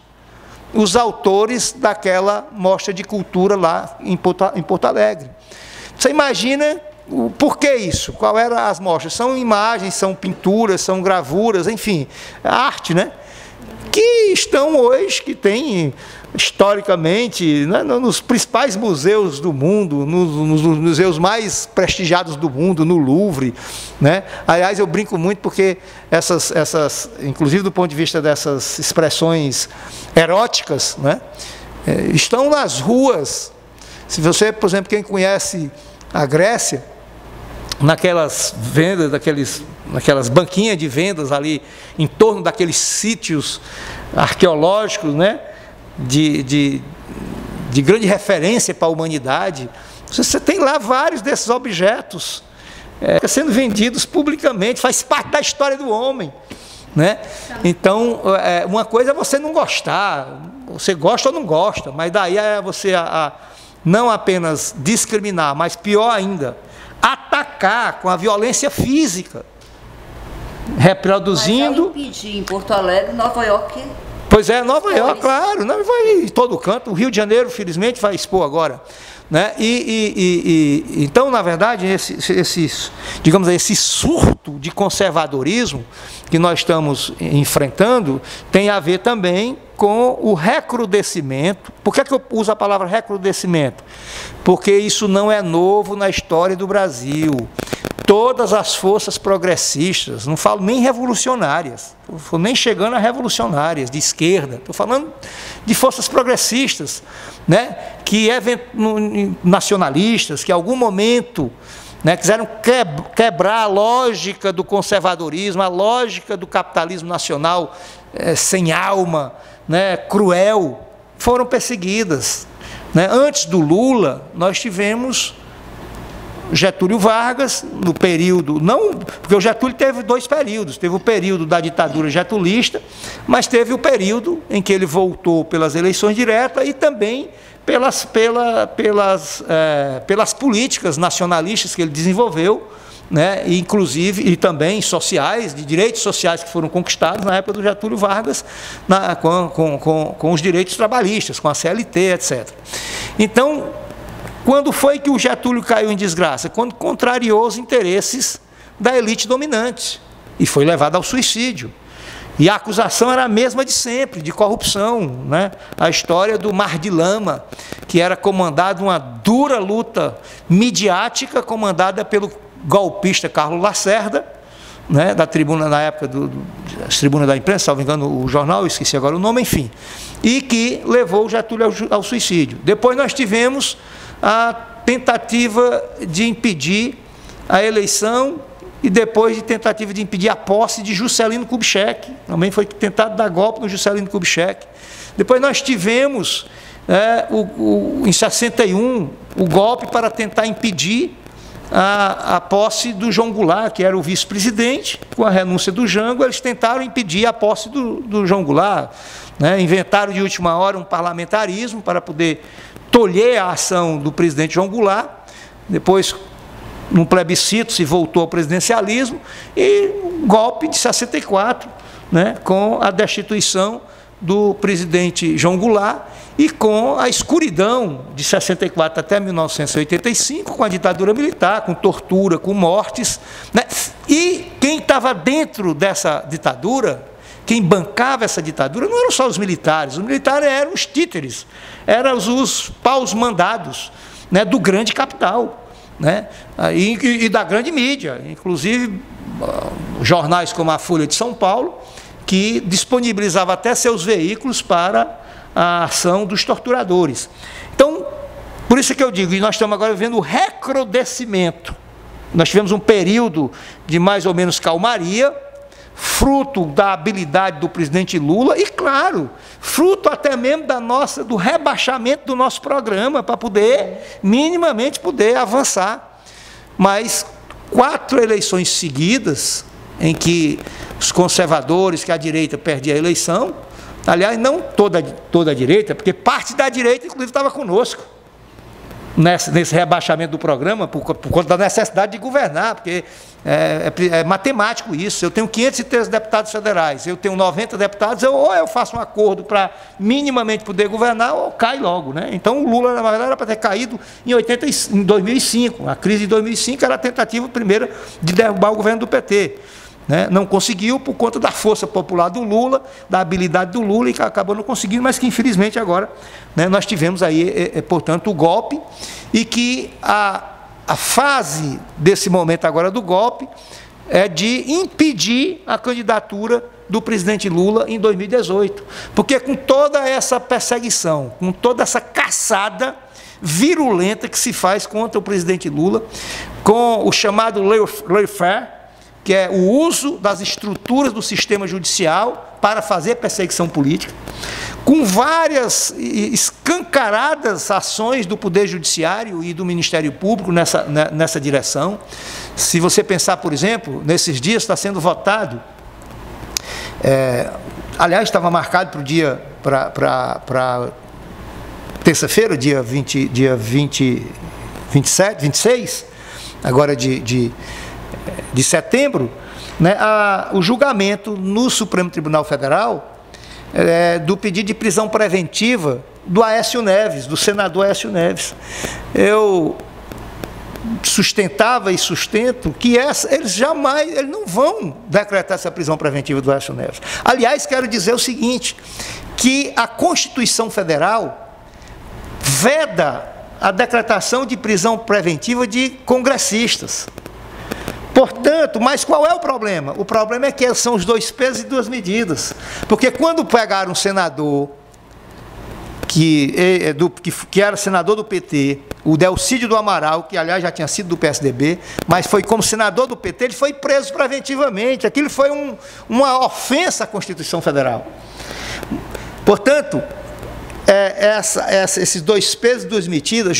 os autores daquela mostra de cultura lá em Porto Alegre. Você imagina por que isso? Qual eram as mostras? São imagens, são pinturas, são gravuras, enfim, arte, né? Que estão hoje, que tem historicamente, né, nos principais museus do mundo, nos museus mais prestigiados do mundo, no Louvre, né? Aliás, eu brinco muito porque inclusive do ponto de vista dessas expressões eróticas, né, estão nas ruas. Se você, por exemplo, quem conhece a Grécia, naquelas vendas, naquelas banquinhas de vendas ali, em torno daqueles sítios arqueológicos, né, de grande referência para a humanidade, você tem lá vários desses objetos sendo vendidos publicamente, faz parte da história do homem, né? Então, uma coisa é você não gostar, você gosta ou não gosta, mas daí é você não apenas discriminar, mas pior ainda, atacar com a violência física, reproduzindo. Mas impedir em Porto Alegre, Nova York. Pois é, Nova York, claro, não vai em todo canto. O Rio de Janeiro, felizmente, vai expor agora, né? Então, na verdade, digamos, esse surto de conservadorismo que nós estamos enfrentando tem a ver também com o recrudescimento. Por que eu uso a palavra recrudescimento? Porque isso não é novo na história do Brasil. Todas as forças progressistas, não falo nem revolucionárias, não estou nem chegando a revolucionárias de esquerda, estou falando de forças progressistas, né, que nacionalistas, que em algum momento, né, quiseram quebrar a lógica do conservadorismo, a lógica do capitalismo nacional sem alma, né, cruel, foram perseguidas, né? Antes do Lula, nós tivemos Getúlio Vargas, no período, não, porque o Getúlio teve dois períodos, teve o período da ditadura getulista, mas teve o período em que ele voltou pelas eleições diretas e também pelas políticas nacionalistas que ele desenvolveu, né, inclusive, e também sociais, de direitos sociais que foram conquistados na época do Getúlio Vargas, com os direitos trabalhistas, com a CLT, etc. Então, quando foi que o Getúlio caiu em desgraça? Quando contrariou os interesses da elite dominante e foi levado ao suicídio. E a acusação era a mesma de sempre, de corrupção, né? A história do Mar de Lama, que era comandado uma dura luta midiática, comandada pelo golpista Carlos Lacerda, né? Da tribuna, na época das tribunas da imprensa, salvo engano, o jornal, esqueci agora o nome, enfim, e que levou o Getúlio ao suicídio. Depois nós tivemos a tentativa de impedir a eleição e depois de tentativa de impedir a posse de Juscelino Kubitschek, também foi tentado dar golpe no Juscelino Kubitschek. Depois nós tivemos, em 61, o golpe para tentar impedir a posse do João Goulart, que era o vice-presidente. Com a renúncia do Jango, eles tentaram impedir a posse do João Goulart, né? Inventaram de última hora um parlamentarismo para poder tolher a ação do presidente João Goulart. Depois, num plebiscito, se voltou ao presidencialismo, e um golpe de 64, né, com a destituição do presidente João Goulart e com a escuridão de 64 até 1985, com a ditadura militar, com tortura, com mortes, né? E quem estava dentro dessa ditadura, quem bancava essa ditadura, não eram só os militares eram os títeres, eram os paus mandados, né, do grande capital, né, e da grande mídia, inclusive jornais como a Folha de São Paulo, que disponibilizava até seus veículos para a ação dos torturadores. Então, por isso que eu digo, e nós estamos agora vendo o recrudescimento. Nós tivemos um período de mais ou menos calmaria, fruto da habilidade do presidente Lula e, claro, fruto até mesmo do rebaixamento do nosso programa para poder, minimamente, poder avançar. Mas 4 eleições seguidas, em que os conservadores, que a direita perdia a eleição, aliás, não toda a direita, porque parte da direita, inclusive, estava conosco. nesse rebaixamento do programa por conta da necessidade de governar, porque é matemático isso. Eu tenho 513 deputados federais, eu tenho 90 deputados, ou eu faço um acordo para minimamente poder governar, ou cai logo, né? Então o Lula, na verdade, era para ter caído em 2005. A crise de 2005 era a tentativa primeira de derrubar o governo do PT. Né? Não conseguiu por conta da força popular do Lula, da habilidade do Lula, e que acabou não conseguindo, mas que infelizmente agora, né, nós tivemos aí, portanto, o golpe, e que a fase desse momento agora do golpe é de impedir a candidatura do presidente Lula em 2018. Porque com toda essa perseguição, com toda essa caçada virulenta que se faz contra o presidente Lula, com o chamado lawfare, que é o uso das estruturas do sistema judicial para fazer perseguição política, com várias escancaradas ações do Poder Judiciário e do Ministério Público nessa direção. Se você pensar, por exemplo, nesses dias está sendo votado, aliás, estava marcado para terça-feira, dia 26, agora de setembro, né, o julgamento no Supremo Tribunal Federal do pedido de prisão preventiva do Aécio Neves, do senador Aécio Neves. Eu sustentava e sustento que eles não vão decretar essa prisão preventiva do Aécio Neves. Aliás, quero dizer o seguinte, que a Constituição Federal veda a decretação de prisão preventiva de congressistas. Portanto, mas qual é o problema? O problema é que são os dois pesos e duas medidas. Porque quando pegaram um senador que era senador do PT, o Delcídio do Amaral, que aliás já tinha sido do PSDB, mas foi como senador do PT, ele foi preso preventivamente. Aquilo foi uma ofensa à Constituição Federal. Portanto, esses dois pesos e duas medidas,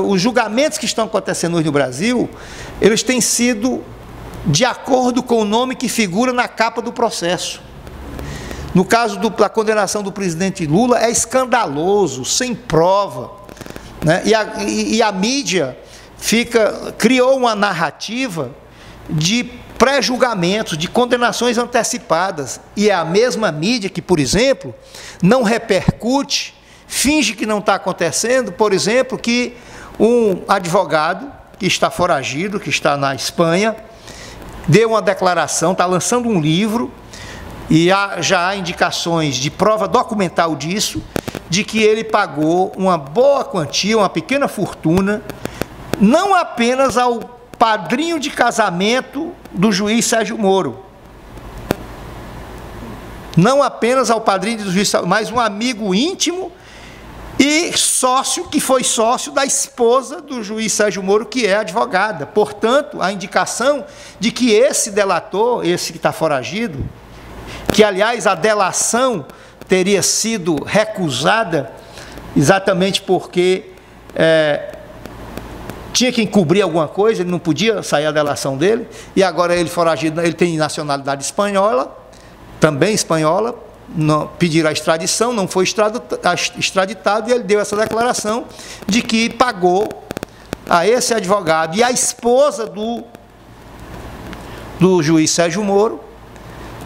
os julgamentos que estão acontecendo hoje no Brasil, eles têm sido de acordo com o nome que figura na capa do processo. No caso da condenação do presidente Lula, é escandaloso, sem prova, né? E a mídia criou uma narrativa de pré-julgamentos, de condenações antecipadas, e é a mesma mídia que, por exemplo, não repercute, finge que não está acontecendo, por exemplo, que um advogado que está foragido, que está na Espanha, deu uma declaração, está lançando um livro, e já há indicações de prova documental disso, de que ele pagou uma boa quantia, uma pequena fortuna, não apenas ao padrinho de casamento do juiz Sérgio Moro, não apenas ao padrinho do juiz, mas um amigo íntimo e sócio, que foi sócio da esposa do juiz Sérgio Moro, que é advogada. Portanto, a indicação de que esse delator, esse que está foragido, que aliás a delação teria sido recusada exatamente porque tinha que encobrir alguma coisa, ele não podia sair a delação dele, e agora ele foragido, ele tem nacionalidade espanhola, também espanhola, pediram a extradição, não foi extraditado, e ele deu essa declaração de que pagou a esse advogado e a esposa do juiz Sérgio Moro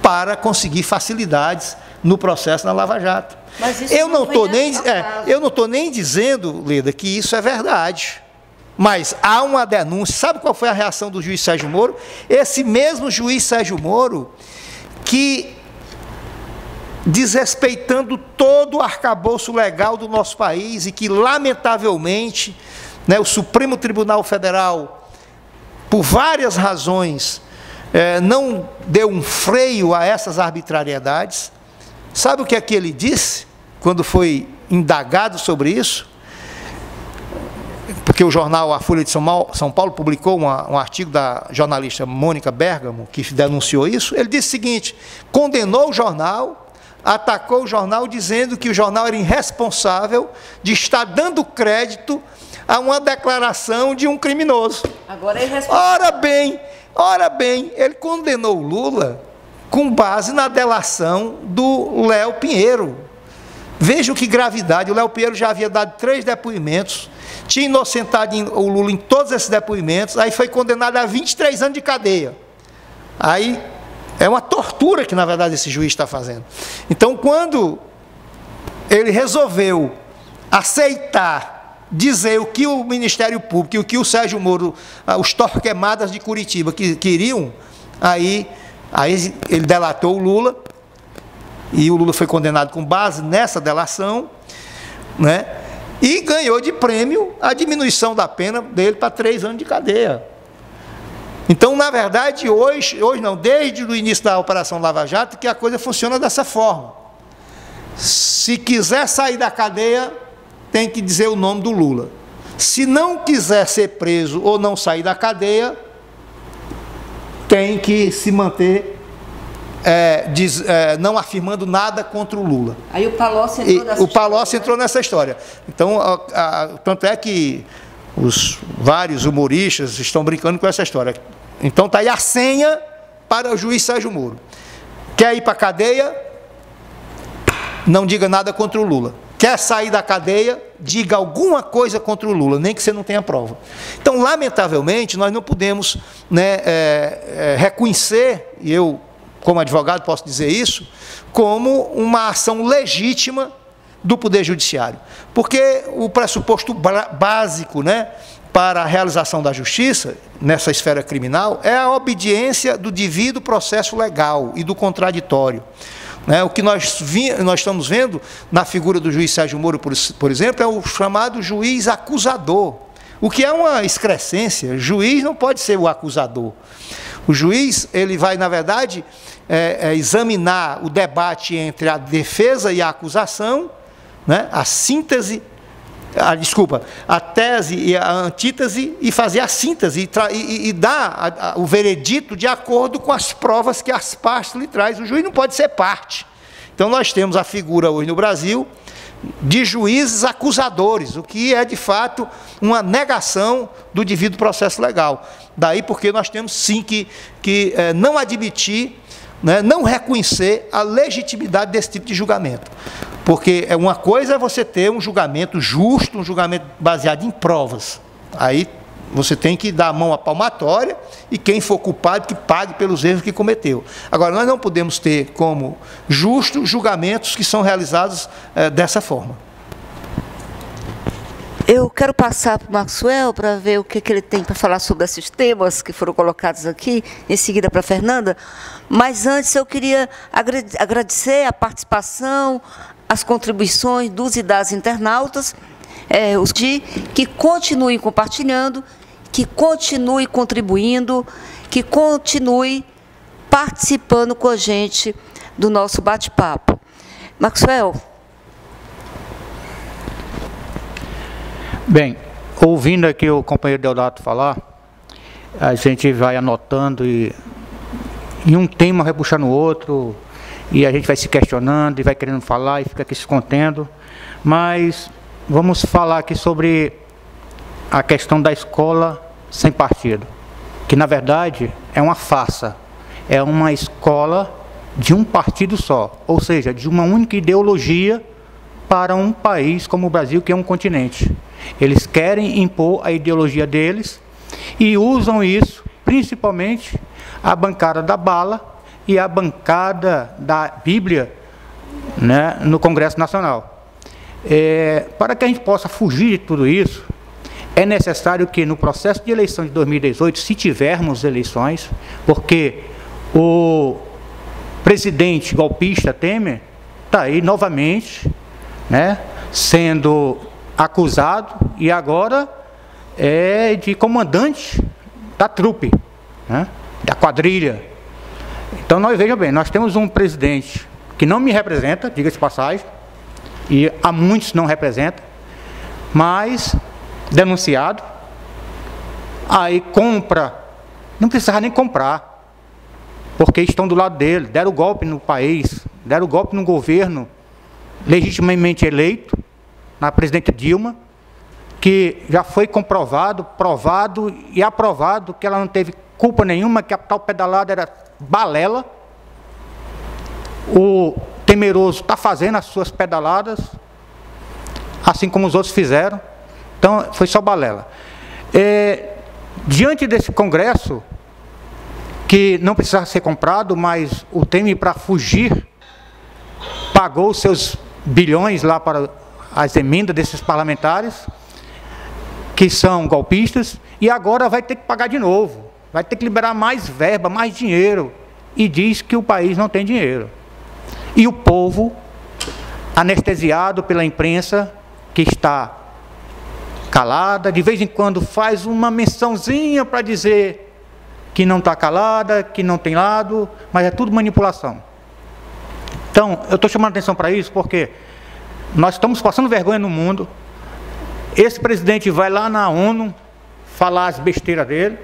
para conseguir facilidades no processo na Lava Jato. Mas isso eu não estou nem dizendo, Leda, que isso é verdade. Mas há uma denúncia. Sabe qual foi a reação do juiz Sérgio Moro? Esse mesmo juiz Sérgio Moro que, desrespeitando todo o arcabouço legal do nosso país, e que, lamentavelmente, né, o Supremo Tribunal Federal, por várias razões, não deu um freio a essas arbitrariedades. Sabe o que é que ele disse quando foi indagado sobre isso? Porque o jornal A Folha de São Paulo publicou um artigo da jornalista Mônica Bergamo, que denunciou isso. Ele disse o seguinte: condenou o jornal, atacou o jornal, dizendo que o jornal era irresponsável de estar dando crédito a uma declaração de um criminoso. Agora é irresponsável. Ora bem, ele condenou o Lula com base na delação do Léo Pinheiro. Vejam que gravidade, o Léo Pinheiro já havia dado 3 depoimentos, tinha inocentado o Lula em todos esses depoimentos, aí foi condenado a 23 anos de cadeia. Aí é uma tortura que, na verdade, esse juiz está fazendo. Então, quando ele resolveu aceitar, dizer o que o Ministério Público e o que o Sérgio Moro, os Torquemadas de Curitiba, queriam, aí ele delatou o Lula, e o Lula foi condenado com base nessa delação, né? E ganhou de prêmio a diminuição da pena dele para 3 anos de cadeia. Então, na verdade, hoje não, desde o início da Operação Lava Jato, que a coisa funciona dessa forma. Se quiser sair da cadeia, tem que dizer o nome do Lula. Se não quiser ser preso ou não sair da cadeia, tem que se manter não afirmando nada contra o Lula. Aí o Palocci entrou nessa história. O Palocci entrou nessa história. Então, tanto é que os vários humoristas estão brincando com essa história. Então, está aí a senha para o juiz Sérgio Moro. Quer ir para a cadeia? Não diga nada contra o Lula. Quer sair da cadeia? Diga alguma coisa contra o Lula, nem que você não tenha prova. Então, lamentavelmente, nós não podemos, né, reconhecer, e eu, como advogado, posso dizer isso, como uma ação legítima do Poder Judiciário. Porque o pressuposto básico, né, para a realização da justiça, nessa esfera criminal, é a obediência do devido processo legal e do contraditório. Né? O que nós estamos vendo na figura do juiz Sérgio Moro, por exemplo, é o chamado juiz acusador, o que é uma excrescência. Juiz não pode ser o acusador. O juiz, ele vai, na verdade, examinar o debate entre a defesa e a acusação, né? A síntese, a tese e a antítese, e fazer a síntese e dar o veredito de acordo com as provas que as partes lhe trazem. O juiz não pode ser parte. Então, nós temos a figura hoje no Brasil de juízes acusadores, o que é, de fato, uma negação do devido processo legal. Daí porque nós temos, sim, que não admitir, né, não reconhecer a legitimidade desse tipo de julgamento. Porque uma coisa é você ter um julgamento justo, um julgamento baseado em provas. Aí você tem que dar a mão à palmatória e quem for culpado que pague pelos erros que cometeu. Agora, nós não podemos ter como justos julgamentos que são realizados dessa forma. Eu quero passar para o Maxwell para ver o que ele tem para falar sobre esses temas que foram colocados aqui, em seguida para a Fernanda. Mas antes eu queria agradecer a participação, as contribuições dos e das internautas, que continuem compartilhando, que continue contribuindo, que continue participando com a gente do nosso bate-papo. Maxwell. Bem, ouvindo aqui o companheiro Deodato falar, a gente vai anotando e um tema vai puxando o outro, e a gente vai se questionando e vai querendo falar e fica aqui se contendo. Mas vamos falar aqui sobre a questão da escola sem partido, que na verdade é uma farsa, é uma escola de um partido só, ou seja, de uma única ideologia para um país como o Brasil, que é um continente. Eles querem impor a ideologia deles e usam isso, principalmente a bancada da bala e a bancada da Bíblia, né, no Congresso Nacional. Para que a gente possa fugir de tudo isso, é necessário que no processo de eleição de 2018, se tivermos eleições, porque o presidente golpista Temer está aí novamente, né, sendo acusado e agora é de comandante da trupe, né, da quadrilha. Então, veja bem, nós temos um presidente que não me representa, diga-se de passagem, e a muitos não representa, mas denunciado, aí compra, não precisava nem comprar, porque estão do lado dele, deram golpe no país, deram golpe no governo legitimamente eleito, na presidente Dilma, que já foi comprovado, provado e aprovado que ela não teve culpa nenhuma, que a tal pedalada era balela. O temeroso está fazendo as suas pedaladas, assim como os outros fizeram. Então, foi só balela. Diante desse Congresso, que não precisava ser comprado, mas o Temer, para fugir, pagou seus bilhões lá para as emendas desses parlamentares, que são golpistas, e agora vai ter que pagar de novo, vai ter que liberar mais verba, mais dinheiro, e diz que o país não tem dinheiro. E o povo, anestesiado pela imprensa, que está calada, de vez em quando faz uma mençãozinha para dizer que não está calada, que não tem lado, mas é tudo manipulação. Então, eu estou chamando a atenção para isso porque nós estamos passando vergonha no mundo. Esse presidente vai lá na ONU falar as besteiras dele,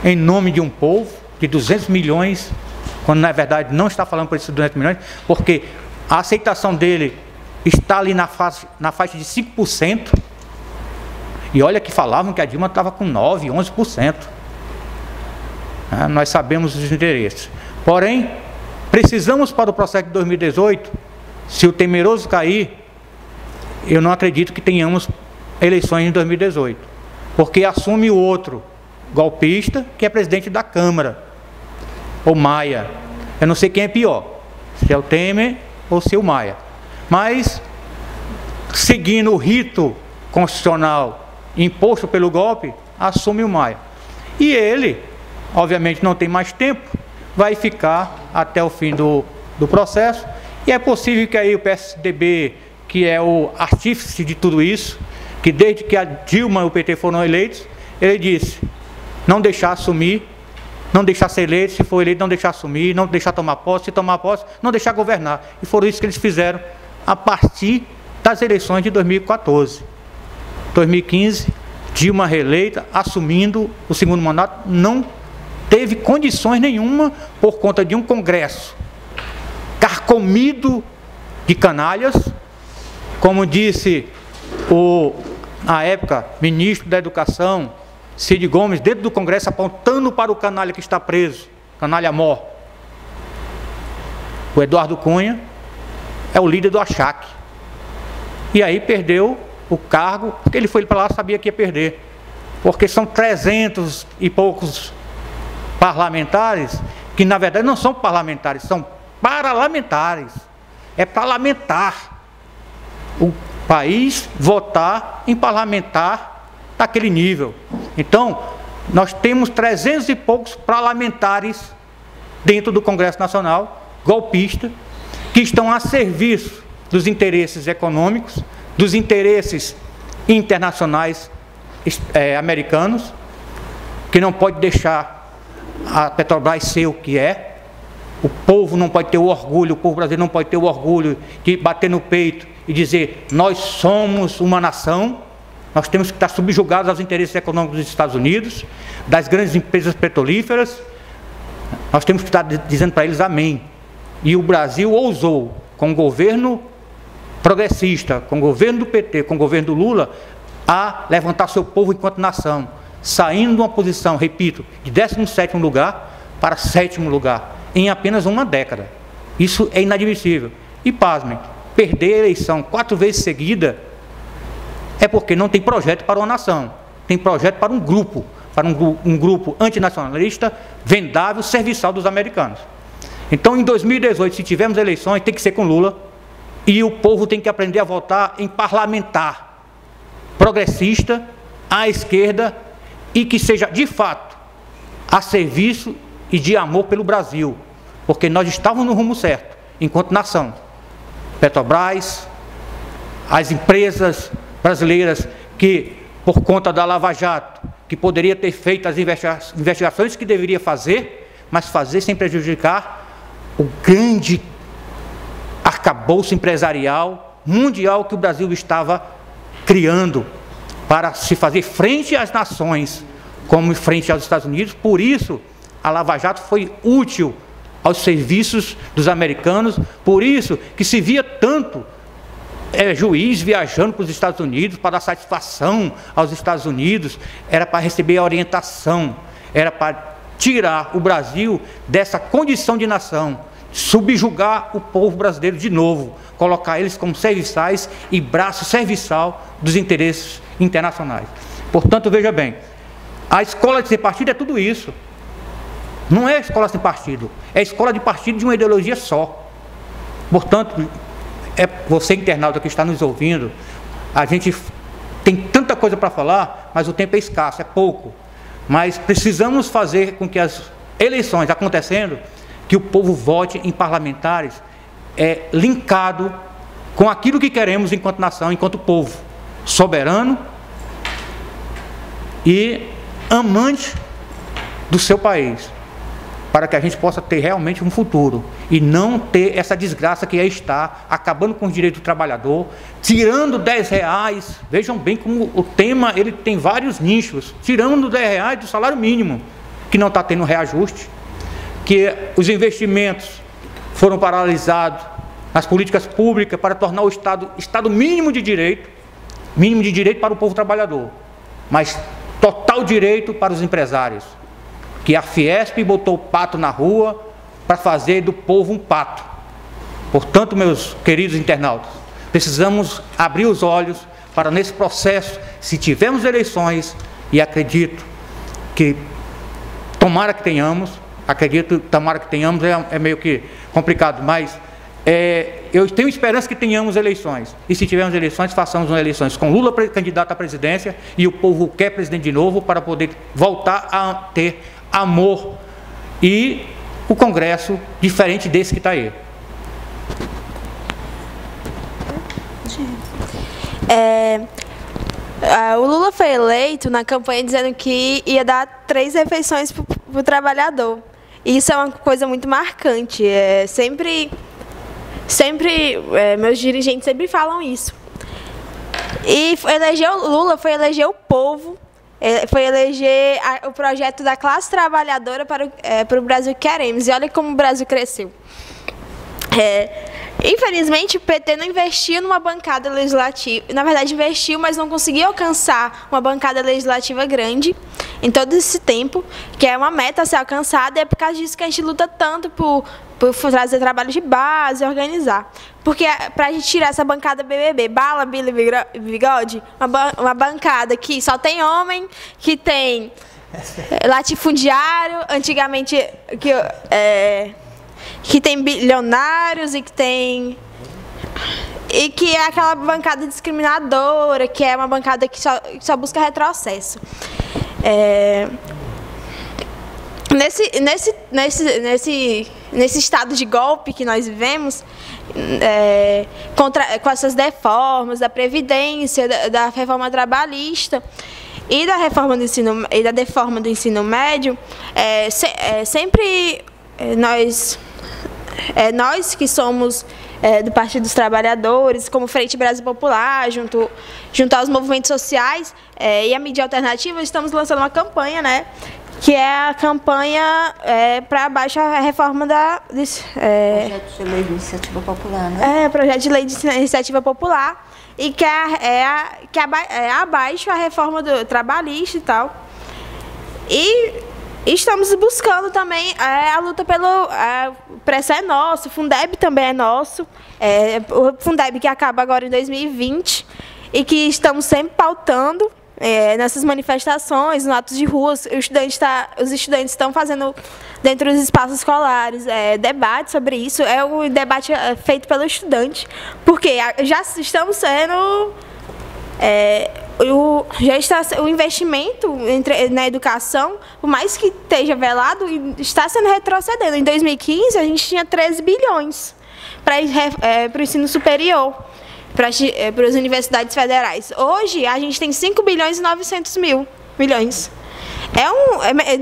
em nome de um povo de 200 milhões, quando na verdade não está falando por esses 200 milhões, porque a aceitação dele está ali na faixa de 5%, e olha que falavam que a Dilma estava com 9%, 11%. Nós sabemos os interesses. Porém, precisamos para o processo de 2018, se o temeroso cair, eu não acredito que tenhamos eleições em 2018, porque assume o outro golpista, que é presidente da Câmara, o Maia. Eu não sei quem é pior, se é o Temer ou se é o Maia. Mas, seguindo o rito constitucional imposto pelo golpe, assume o Maia. E ele, obviamente, não tem mais tempo, vai ficar até o fim do processo, e é possível que aí o PSDB, que é o artífice de tudo isso, que desde que a Dilma e o PT foram eleitos, ele disse, não deixar assumir, não deixar ser eleito, se for eleito, não deixar assumir, não deixar tomar posse, se tomar posse, não deixar governar. E foram isso que eles fizeram a partir das eleições de 2014. 2015, Dilma reeleita, assumindo o segundo mandato, não teve condições nenhuma por conta de um Congresso carcomido de canalhas, como disse na época, ministro da Educação, Cid Gomes, dentro do Congresso, apontando para o canalha que está preso, canalha mor. O Eduardo Cunha é o líder do achaque. E aí perdeu o cargo, porque ele foi para lá, sabia que ia perder. Porque são 300 e poucos parlamentares, que na verdade não são parlamentares, são parlamentares. É parlamentar. O país votar em parlamentar daquele nível. Então, nós temos 300 e poucos parlamentares dentro do Congresso Nacional, golpista, que estão a serviço dos interesses econômicos, dos interesses internacionais americanos, que não pode deixar a Petrobras ser o que é. O povo não pode ter o orgulho, o povo brasileiro não pode ter o orgulho de bater no peito e dizer, nós somos uma nação. Nós temos que estar subjugados aos interesses econômicos dos Estados Unidos, das grandes empresas petrolíferas. Nós temos que estar dizendo para eles amém. E o Brasil ousou, com o governo progressista, com o governo do PT, com o governo do Lula, a levantar seu povo enquanto nação, saindo de uma posição, repito, de 17º lugar para 7º lugar, em apenas uma década. Isso é inadmissível. E pasmem, perder a eleição 4 vezes seguida é porque não tem projeto para uma nação, tem projeto para um grupo antinacionalista, vendável, serviçal dos americanos. Então, em 2018, se tivermos eleições, tem que ser com Lula, e o povo tem que aprender a votar em parlamentar, progressista, à esquerda, e que seja, de fato, a serviço e de amor pelo Brasil, porque nós estávamos no rumo certo, enquanto nação. Petrobras, as empresas brasileiras que, por conta da Lava Jato, que poderia ter feito as investigações que deveria fazer, mas fazer sem prejudicar o grande arcabouço empresarial mundial que o Brasil estava criando para se fazer frente às nações, como frente aos Estados Unidos. Por isso, a Lava Jato foi útil aos serviços dos americanos, por isso que se via tanto juiz viajando para os Estados Unidos para dar satisfação aos Estados Unidos, era para receber a orientação, era para tirar o Brasil dessa condição de nação, subjugar o povo brasileiro de novo, colocar eles como serviçais e braço serviçal dos interesses internacionais. Portanto, veja bem, a escola de sem partido é tudo isso. Não é escola sem partido, é escola de partido de uma ideologia só. Portanto, você internauta que está nos ouvindo, a gente tem tanta coisa para falar, mas o tempo é escasso, é pouco. Mas precisamos fazer com que as eleições acontecendo, que o povo vote em parlamentares linkado com aquilo que queremos enquanto nação, enquanto povo, soberano e amante do seu país, para que a gente possa ter realmente um futuro e não ter essa desgraça que está acabando com os direitos do trabalhador, tirando R$10, vejam bem como o tema ele tem vários nichos, tirando R$10 do salário mínimo, que não está tendo reajuste, que os investimentos foram paralisados nas políticas públicas para tornar o Estado mínimo de direito para o povo trabalhador, mas total direito para os empresários, que a Fiesp botou o pato na rua para fazer do povo um pato. Portanto, meus queridos internautas, precisamos abrir os olhos para nesse processo, se tivermos eleições, e acredito que tomara que tenhamos, é meio que complicado, mas eu tenho esperança que tenhamos eleições, e se tivermos eleições, façamos umas eleições com Lula candidato à presidência, e o povo quer presidente de novo, para poder voltar a ter amor e o Congresso diferente desse que está aí. O Lula foi eleito na campanha dizendo que ia dar 3 refeições para o trabalhador. E isso é uma coisa muito marcante. Meus dirigentes sempre falam isso. E Lula foi eleger o povo, foi eleger o projeto da classe trabalhadora para o Brasil que queremos. E olha como o Brasil cresceu. Infelizmente, o PT não investiu numa bancada legislativa. Na verdade, investiu, mas não conseguiu alcançar uma bancada legislativa grande em todo esse tempo, que é uma meta a ser alcançada, e é por causa disso que a gente luta tanto por trazer trabalho de base, organizar. Porque para a gente tirar essa bancada BBB, bala, bila e bigode, uma bancada que só tem homem, que tem latifundiário, antigamente que tem bilionários e que é aquela bancada discriminadora, que é uma bancada que só busca retrocesso. Nesse estado de golpe que nós vivemos, com essas deformas da Previdência, da reforma trabalhista e da reforma do ensino e da deforma do ensino médio, sempre nós que somos do Partido dos Trabalhadores, como Frente Brasil Popular, junto aos movimentos sociais e a mídia alternativa, estamos lançando uma campanha, né, que é a campanha para abaixo a reforma projeto de lei de iniciativa popular, né? Projeto de lei de iniciativa popular, e que é abaixo a reforma do trabalhista e tal. E estamos buscando também a luta pelo... O preço é nosso, o Fundeb também é nosso. O Fundeb que acaba agora em 2020 e que estamos sempre pautando nessas manifestações, nos atos de ruas. Os estudantes estão fazendo, dentro dos espaços escolares, debate sobre isso. É um debate feito pelo estudante, porque já estamos sendo... o investimento na educação, por mais que esteja velado, está sendo retrocedendo. Em 2015, a gente tinha 13 bilhões para o ensino superior, para as universidades federais. Hoje, a gente tem 5 bilhões e 900 milhões.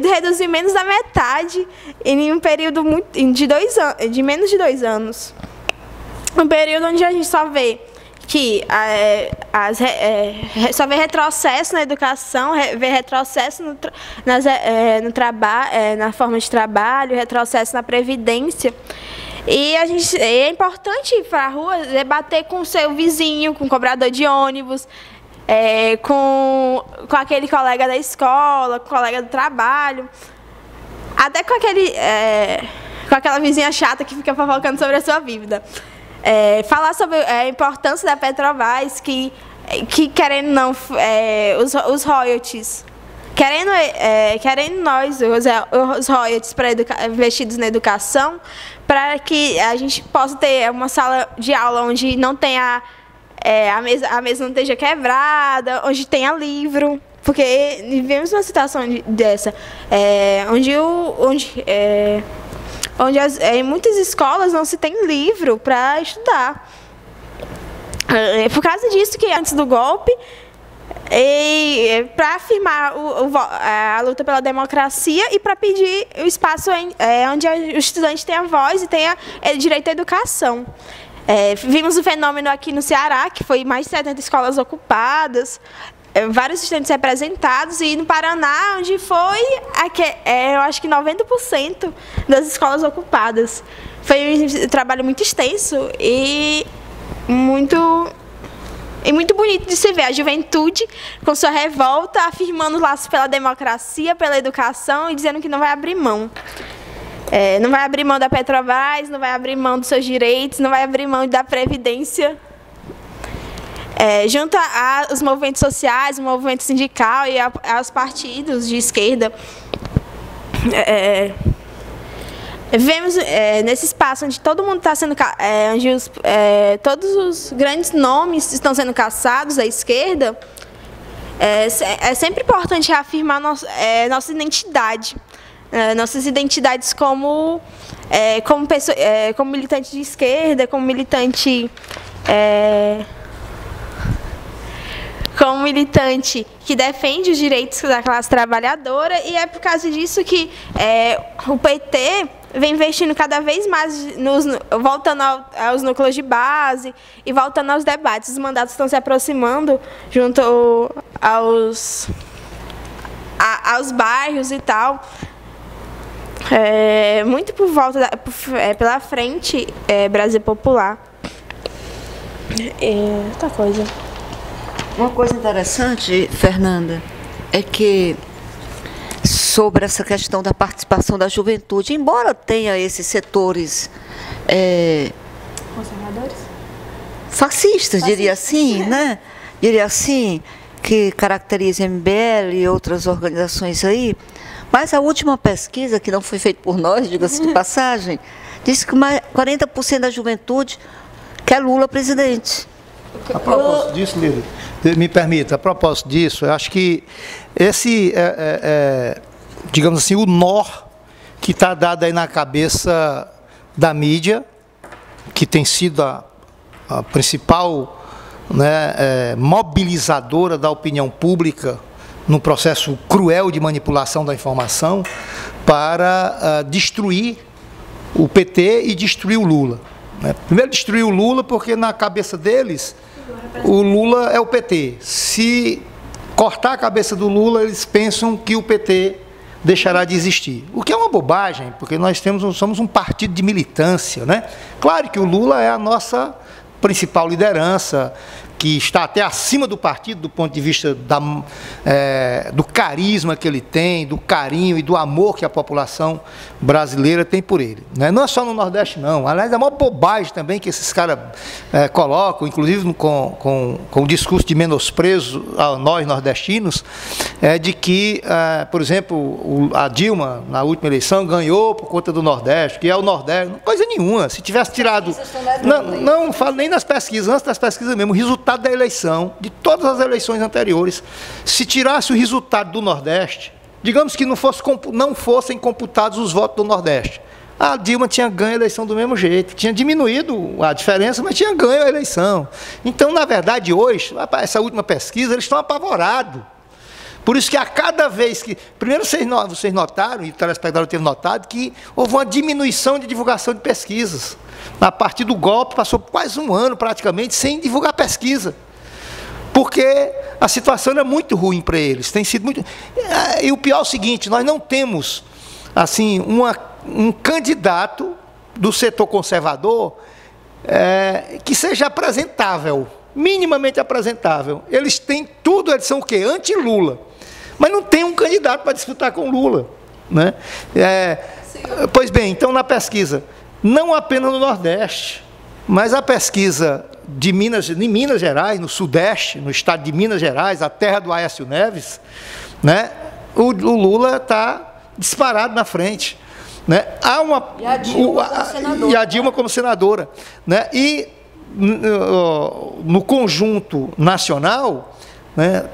Reduzir menos da metade em um período de menos de 2 anos. Um período onde a gente só vê que só vê retrocesso na educação, vê retrocesso no trabalho, na forma de trabalho, retrocesso na previdência. E é importante ir para a rua debater com o seu vizinho, com o cobrador de ônibus, com aquele colega da escola, com o colega do trabalho, até com aquele com aquela vizinha chata que fica fofocando sobre a sua vida. Falar sobre a importância da Petrobras, que querendo não, os royalties, querendo nós, os royalties investidos na educação, para que a gente possa ter uma sala de aula onde não tenha, a mesa não esteja quebrada, onde tenha livro, porque vivemos uma situação dessa, onde em muitas escolas não se tem livro para estudar. Por causa disso que antes do golpe, para afirmar a luta pela democracia e para pedir o espaço onde o estudante tenha voz e tenha direito à educação. Vimos o fenômeno aqui no Ceará, que foi mais de 70 escolas ocupadas, vários estudantes representados, e no Paraná, onde foi, eu acho que 90% das escolas ocupadas. Foi um trabalho muito extenso e muito bonito de se ver a juventude com sua revolta, afirmando laços pela democracia, pela educação e dizendo que não vai abrir mão. Não vai abrir mão da Petrobras, não vai abrir mão dos seus direitos, não vai abrir mão da Previdência. Junto aos movimentos sociais, o movimento sindical e aos partidos de esquerda, vemos nesse espaço onde todo mundo está sendo, onde todos os grandes nomes estão sendo caçados à esquerda, é sempre importante reafirmar nossa identidade, nossas identidades como militante de esquerda, como militante que defende os direitos da classe trabalhadora, e é por causa disso que o PT vem investindo cada vez mais, voltando aos núcleos de base e voltando aos debates. Os mandatos estão se aproximando junto aos bairros e tal. Muito pela frente, Brasil Popular. Outra coisa. Uma coisa interessante, Fernanda, é que sobre essa questão da participação da juventude, embora tenha esses setores Conservadores? Fascistas, diria assim, né? Diria assim, que caracteriza MBL e outras organizações aí, mas a última pesquisa, que não foi feita por nós, diga-se de passagem, disse que 40% da juventude quer Lula presidente. A propósito disso, Lívia, me permita, a propósito disso, eu acho que esse digamos assim, o nó que está dado aí na cabeça da mídia, que tem sido a principal, né, mobilizadora da opinião pública num processo cruel de manipulação da informação para destruir o PT e destruir o Lula. Primeiro destruir o Lula porque na cabeça deles o Lula é o PT. Se cortar a cabeça do Lula, eles pensam que o PT deixará de existir. O que é uma bobagem, porque nós somos um partido de militância, né? Claro que o Lula é a nossa principal liderança, que está até acima do partido do ponto de vista do carisma que ele tem, do carinho e do amor que a população brasileira tem por ele. Não é só no Nordeste, não. Aliás, é uma bobagem também que esses caras colocam, inclusive com o discurso de menosprezo a nós nordestinos, de que, por exemplo, a Dilma, na última eleição, ganhou por conta do Nordeste, que é o Nordeste. Coisa nenhuma. Se tivesse tirado... Não falo nem nas pesquisas, antes das pesquisas mesmo, o resultado da eleição, de todas as eleições anteriores, se tirasse o resultado do Nordeste, digamos que não fossem computados os votos do Nordeste, a Dilma tinha ganho a eleição do mesmo jeito, tinha diminuído a diferença, mas tinha ganho a eleição. Então, na verdade, hoje, essa última pesquisa, eles estão apavorados. Por isso que a cada vez que... Primeiro, vocês notaram, e o telespectador teve notado, que houve uma diminuição de divulgação de pesquisas. A partir do golpe, passou quase um ano, praticamente, sem divulgar pesquisa. Porque a situação é muito ruim para eles. Tem sido muito... E o pior é o seguinte, nós não temos, assim, um candidato do setor conservador que seja apresentável, minimamente apresentável. Eles têm tudo, eles são o quê? Anti-Lula. Mas não tem um candidato para disputar com Lula, né? Pois bem, então na pesquisa, não apenas no Nordeste, mas a pesquisa de em Minas Gerais, no Sudeste, no estado de Minas Gerais, a terra do Aécio Neves, né, o Lula está disparado na frente. Né? Há uma, e a Dilma como senadora. Né? E no conjunto nacional, né,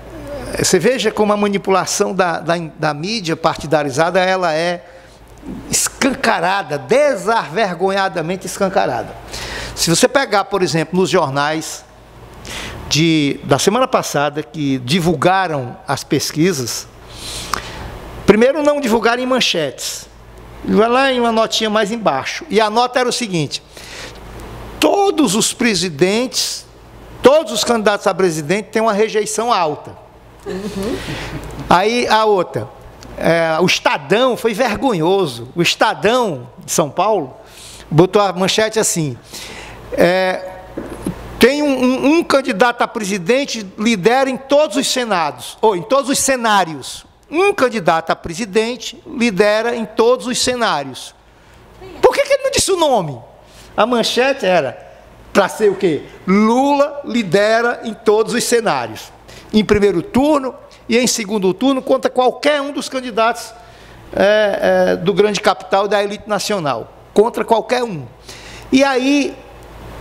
você veja como a manipulação da mídia partidarizada ela é escancarada, desarvergonhadamente escancarada. Se você pegar, por exemplo, nos jornais da semana passada, que divulgaram as pesquisas, primeiro não divulgaram em manchetes, vai lá em uma notinha mais embaixo, e a nota era o seguinte: todos os presidentes, todos os candidatos a presidente têm uma rejeição alta. Aí a outra, o Estadão foi vergonhoso, o Estadão de São Paulo botou a manchete assim: tem um candidato a presidente, lidera em todos os senados, ou em todos os cenários. Um candidato a presidente lidera em todos os cenários. Por que ele não disse o nome? A manchete era para ser o quê? Lula lidera em todos os cenários. Em primeiro turno e em segundo turno contra qualquer um dos candidatos do grande capital da elite nacional. Contra qualquer um. E aí,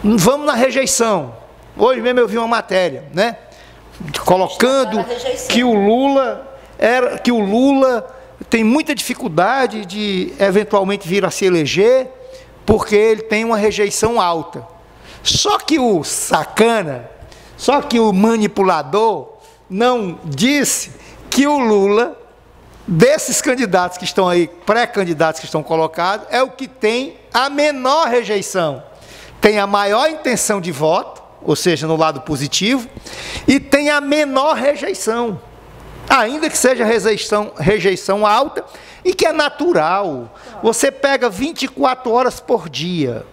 vamos na rejeição. Hoje mesmo eu vi uma matéria, né, colocando que o Lula tem muita dificuldade de eventualmente vir a se eleger, porque ele tem uma rejeição alta. Só que o sacana, só que o manipulador não disse que o Lula, desses candidatos que estão aí, pré-candidatos que estão colocados, é o que tem a menor rejeição. Tem a maior intenção de voto, ou seja, no lado positivo, e tem a menor rejeição. Ainda que seja rejeição alta, e que é natural. Você pega 24 horas por dia,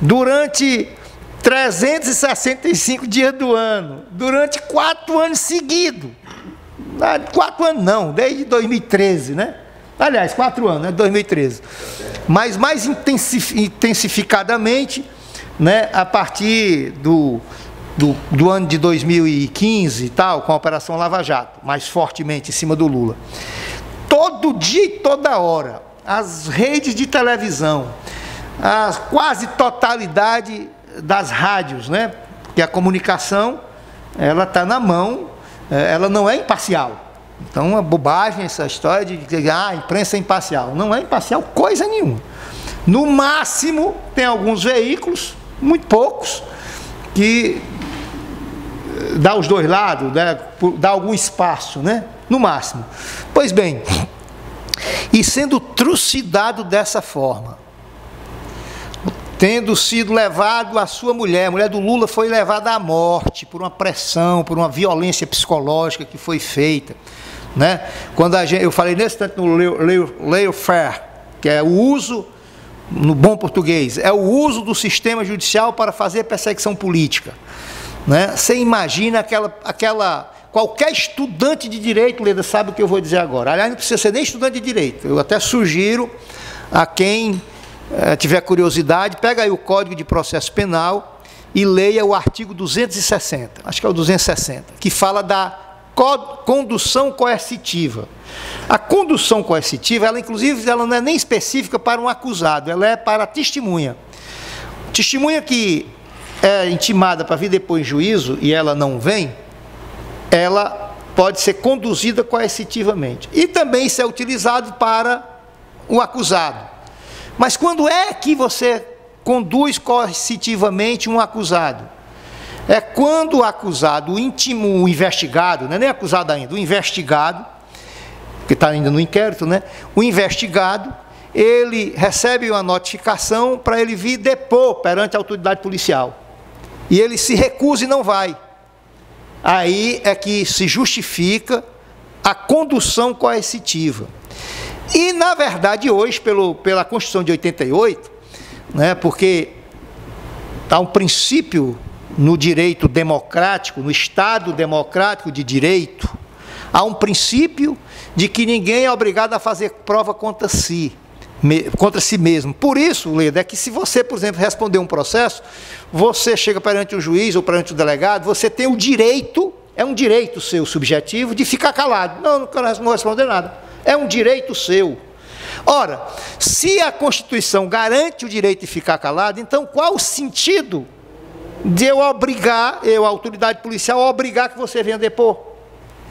durante 365 dias do ano, durante 4 anos seguidos. 4 anos não, desde 2013, né? Aliás, 4 anos, né? 2013. Mas mais intensificadamente, né? A partir do ano de 2015 e tal, com a Operação Lava Jato, mais fortemente em cima do Lula. Todo dia e toda hora, as redes de televisão, a quase totalidade das rádios, né? Porque a comunicação, ela está na mão, ela não é imparcial. Então, é bobagem essa história de dizer, a imprensa é imparcial. Não é imparcial coisa nenhuma. No máximo, tem alguns veículos, muito poucos, que dá os dois lados, né? Dá algum espaço, né? No máximo. Pois bem, e sendo trucidado dessa forma, tendo sido levado a sua mulher, a mulher do Lula foi levada à morte por uma pressão, por uma violência psicológica que foi feita, né? Quando eu falei nesse tanto no lawfare, que é o uso, no bom português, é o uso do sistema judicial para fazer perseguição política, né? Você imagina qualquer estudante de direito, Leda, sabe o que eu vou dizer agora. Aliás, não precisa ser nem estudante de direito. Eu até sugiro a quem tiver curiosidade, pega aí o Código de Processo Penal e leia o artigo 260, acho que é o 260, que fala da condução coercitiva. A condução coercitiva, ela inclusive ela não é nem específica para um acusado, ela é para a testemunha. Testemunha que é intimada para vir depois em juízo e ela não vem, ela pode ser conduzida coercitivamente. E também isso é utilizado para o acusado. Mas quando é que você conduz coercitivamente um acusado? É quando o acusado, o investigado, não é nem acusado ainda, o investigado, que está ainda no inquérito, né? O investigado, ele recebe uma notificação para ele vir depor perante a autoridade policial. E ele se recusa e não vai. Aí é que se justifica a condução coercitiva. E, na verdade, hoje, pela Constituição de 88, né, porque há um princípio no direito democrático, no Estado democrático de direito, há um princípio de que ninguém é obrigado a fazer prova contra si. contra si mesmo. Por isso, Leda, é que se você, por exemplo, responder um processo, você chega perante o juiz ou perante o delegado, você tem o direito, é um direito seu subjetivo, de ficar calado. Não vou responder nada. É um direito seu. Ora, se a Constituição garante o direito de ficar calado, então qual o sentido de eu obrigar, a autoridade policial, a obrigar que você venha depor?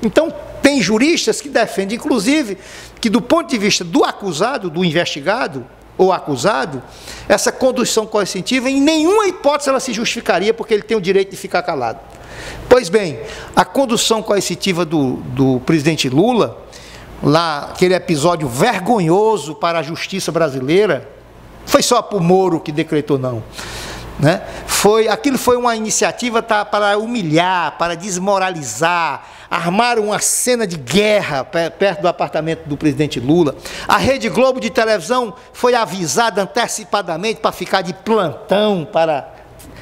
Então, tem juristas que defendem, inclusive, que do ponto de vista do acusado, do investigado ou acusado, essa condução coercitiva, em nenhuma hipótese ela se justificaria, porque ele tem o direito de ficar calado. Pois bem, a condução coercitiva do presidente Lula, lá, aquele episódio vergonhoso para a justiça brasileira, foi só para o Moro que decretou, não. Né? Aquilo foi uma iniciativa para humilhar, para desmoralizar, armaram uma cena de guerra perto do apartamento do presidente Lula. A Rede Globo de televisão foi avisada antecipadamente para ficar de plantão para...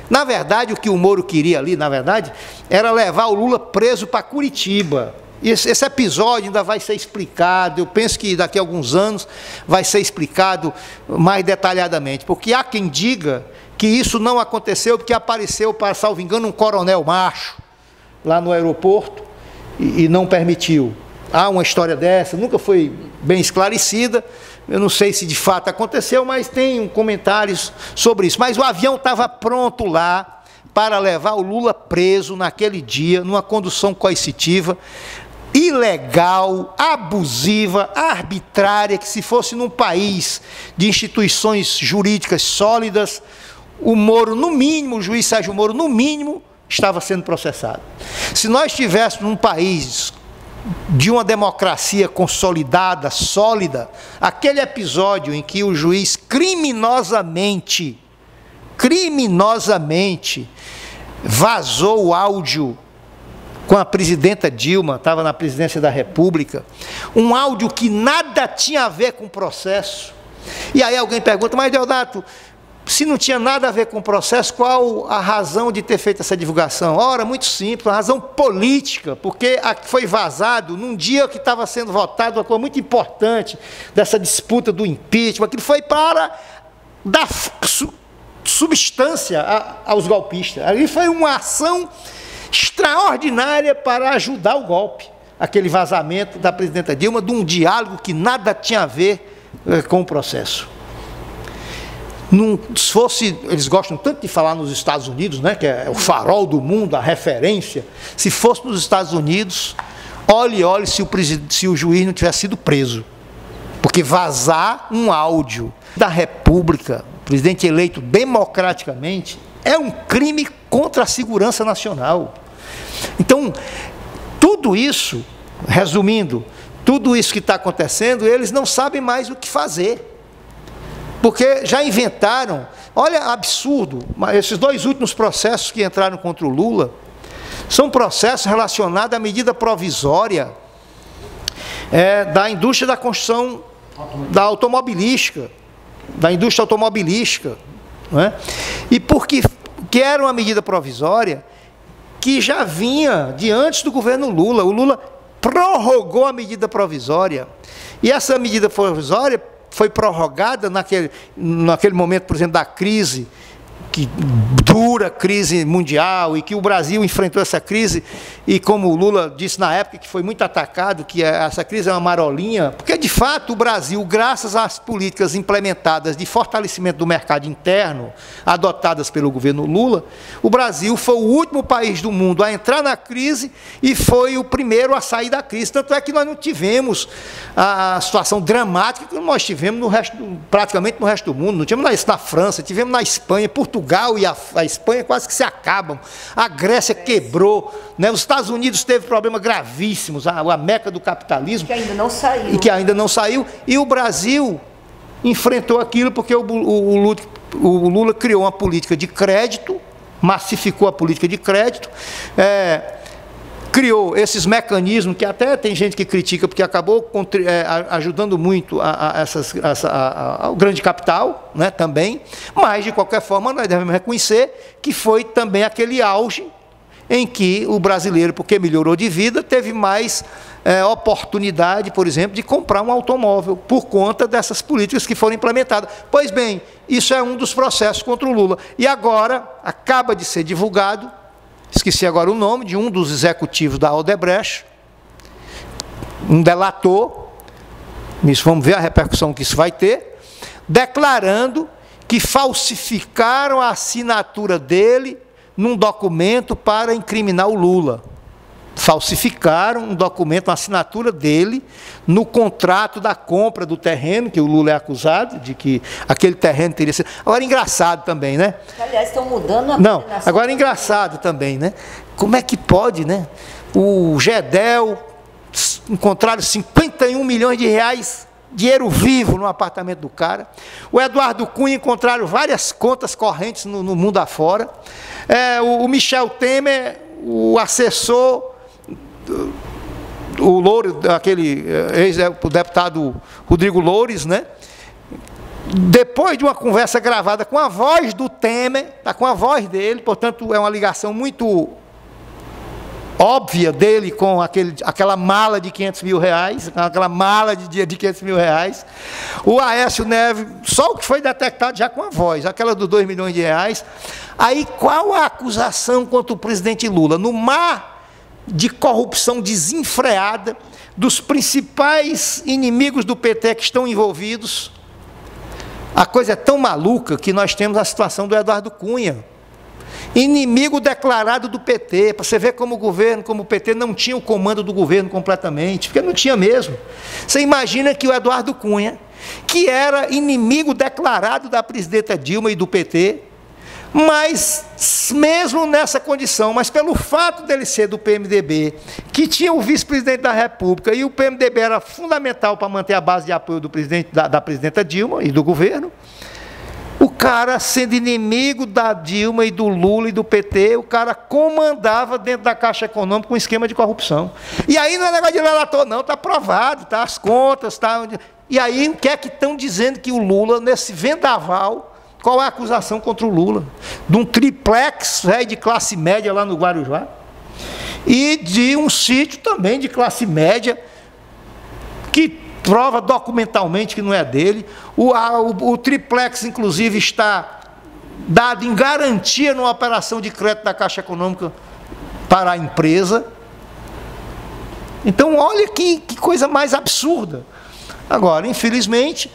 Na verdade, o que o Moro queria ali, na verdade, era levar o Lula preso para Curitiba. Esse episódio ainda vai ser explicado, eu penso que daqui a alguns anos vai ser explicado mais detalhadamente, porque há quem diga que isso não aconteceu porque apareceu, para salvo engano, um coronel macho lá no aeroporto e não permitiu. Há uma história dessa, nunca foi bem esclarecida, eu não sei se de fato aconteceu, mas tem comentários sobre isso. Mas o avião estava pronto lá para levar o Lula preso naquele dia, numa condução coercitiva, ilegal, abusiva, arbitrária, que se fosse num país de instituições jurídicas sólidas, o Moro, no mínimo, o juiz Sérgio Moro, no mínimo, estava sendo processado. Se nós estivéssemos num país de uma democracia consolidada, sólida, aquele episódio em que o juiz criminosamente vazou o áudio com a presidenta Dilma, estava na presidência da República, um áudio que nada tinha a ver com o processo. E aí alguém pergunta, mas Deodato, se não tinha nada a ver com o processo, qual a razão de ter feito essa divulgação? Ora, muito simples, uma razão política, porque foi vazado num dia que estava sendo votado uma coisa muito importante dessa disputa do impeachment, que foi para dar substância aos golpistas. Ali foi uma ação extraordinária para ajudar o golpe, aquele vazamento da presidenta Dilma, de um diálogo que nada tinha a ver com o processo. Não fosse, eles gostam tanto de falar nos Estados Unidos, né, que é o farol do mundo, a referência. Se fosse nos Estados Unidos, olhe se o juiz não tivesse sido preso. Porque vazar um áudio da República, presidente eleito democraticamente, é um crime contra a segurança nacional. Então, tudo isso, resumindo, tudo isso que está acontecendo, eles não sabem mais o que fazer. Porque já inventaram, olha, absurdo, esses dois últimos processos que entraram contra o Lula, são processos relacionados à medida provisória da indústria da construção, da automobilística, da indústria automobilística, não é? E porque que era uma medida provisória que já vinha de antes do governo Lula. O Lula prorrogou a medida provisória, e essa medida provisória foi prorrogada naquele momento, por exemplo, da crise, que dura crise mundial, e que o Brasil enfrentou essa crise, e como o Lula disse na época, que foi muito atacado, que essa crise é uma marolinha, porque de fato o Brasil, graças às políticas implementadas de fortalecimento do mercado interno, adotadas pelo governo Lula, o Brasil foi o último país do mundo a entrar na crise e foi o primeiro a sair da crise. Tanto é que nós não tivemos a situação dramática que nós tivemos praticamente no resto do mundo. Não tivemos isso na França, tivemos na Espanha, Portugal e a Espanha quase que se acabam. A Grécia quebrou, né? Os Estados Unidos teve problemas gravíssimos, a meca do capitalismo. Que ainda não saiu. E que ainda não saiu. E o Brasil enfrentou aquilo porque o Lula criou uma política de crédito, massificou a política de crédito, criou esses mecanismos que até tem gente que critica porque acabou ajudando muito ao grande capital, né, também, mas de qualquer forma nós devemos reconhecer que foi também aquele auge em que o brasileiro, porque melhorou de vida, teve mais oportunidade, por exemplo, de comprar um automóvel, por conta dessas políticas que foram implementadas. Pois bem, isso é um dos processos contra o Lula. E agora, acaba de ser divulgado, esqueci agora o nome, de um dos executivos da Odebrecht, um delator, isso, vamos ver a repercussão que isso vai ter, declarando que falsificaram a assinatura dele num documento para incriminar o Lula. Falsificaram um documento, uma assinatura dele, no contrato da compra do terreno, que o Lula é acusado de que aquele terreno teria sido... Agora, engraçado também, né? Aliás, estão mudando a... Não, agora engraçado também, né? Como é que pode, né? O Gedel encontraram 51 milhões de reais, dinheiro vivo no apartamento do cara. O Eduardo Cunha encontraram várias contas correntes no mundo afora. O Michel Temer, o assessor... O Loures, aquele o deputado Rodrigo Loures, né? Depois de uma conversa gravada com a voz do Temer, está com a voz dele, portanto é uma ligação muito óbvia dele com aquela mala de 500 mil reais, aquela mala de 500 mil reais. O Aécio Neves, só o que foi detectado já com a voz, aquela dos 2 milhões de reais. Aí qual a acusação contra o presidente Lula? No mar de corrupção desenfreada dos principais inimigos do PT que estão envolvidos. A coisa é tão maluca que nós temos a situação do Eduardo Cunha, inimigo declarado do PT, para você ver como o governo, como o PT não tinha o comando do governo completamente, porque não tinha mesmo. Você imagina que o Eduardo Cunha, que era inimigo declarado da presidenta Dilma e do PT, mas mesmo nessa condição, mas pelo fato dele ser do PMDB, que tinha o vice-presidente da República, e o PMDB era fundamental para manter a base de apoio do presidente, da presidenta Dilma e do governo, o cara, sendo inimigo da Dilma e do Lula e do PT, o cara comandava dentro da Caixa Econômica um esquema de corrupção. E aí não é negócio de relator, não, está provado, está as contas, está... E aí o que é que estão dizendo que o Lula, nesse vendaval... Qual é a acusação contra o Lula? De um triplex de classe média lá no Guarujá e de um sítio também de classe média que prova documentalmente que não é dele. O triplex, inclusive, está dado em garantia numa operação de crédito da Caixa Econômica para a empresa. Então, olha que coisa mais absurda. Agora, infelizmente,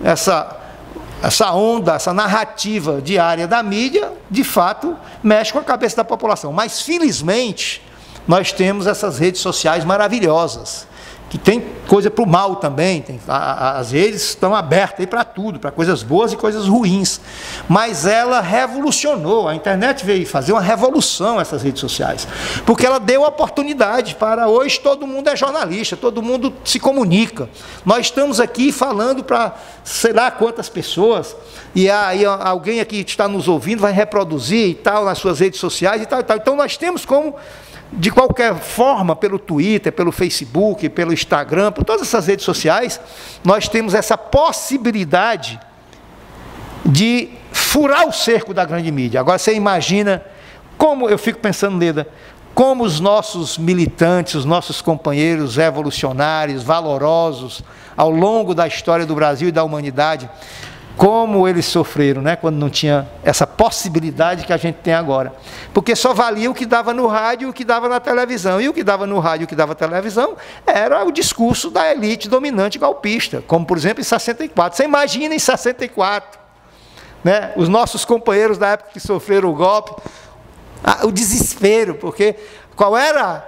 essa onda, essa narrativa diária da mídia, de fato, mexe com a cabeça da população. Mas, felizmente, nós temos essas redes sociais maravilhosas, que tem coisa para o mal também, as redes estão abertas para tudo, para coisas boas e coisas ruins. Mas ela revolucionou, a internet veio fazer uma revolução, essas redes sociais, porque ela deu oportunidade para hoje todo mundo é jornalista, todo mundo se comunica. Nós estamos aqui falando para sei lá quantas pessoas, e aí alguém aqui que está nos ouvindo vai reproduzir e tal, nas suas redes sociais e tal, e tal. Então nós temos como... de qualquer forma, pelo Twitter, pelo Facebook, pelo Instagram, por todas essas redes sociais, nós temos essa possibilidade de furar o cerco da grande mídia. Agora você imagina como, eu fico pensando, Leda, como os nossos militantes, os nossos companheiros revolucionários, valorosos, ao longo da história do Brasil e da humanidade, como eles sofreram, né, quando não tinha essa possibilidade que a gente tem agora. Porque só valia o que dava no rádio e o que dava na televisão. E o que dava no rádio e o que dava na televisão era o discurso da elite dominante golpista, como, por exemplo, em 64. Você imagina em 64, né, os nossos companheiros da época que sofreram o golpe, o desespero, porque qual era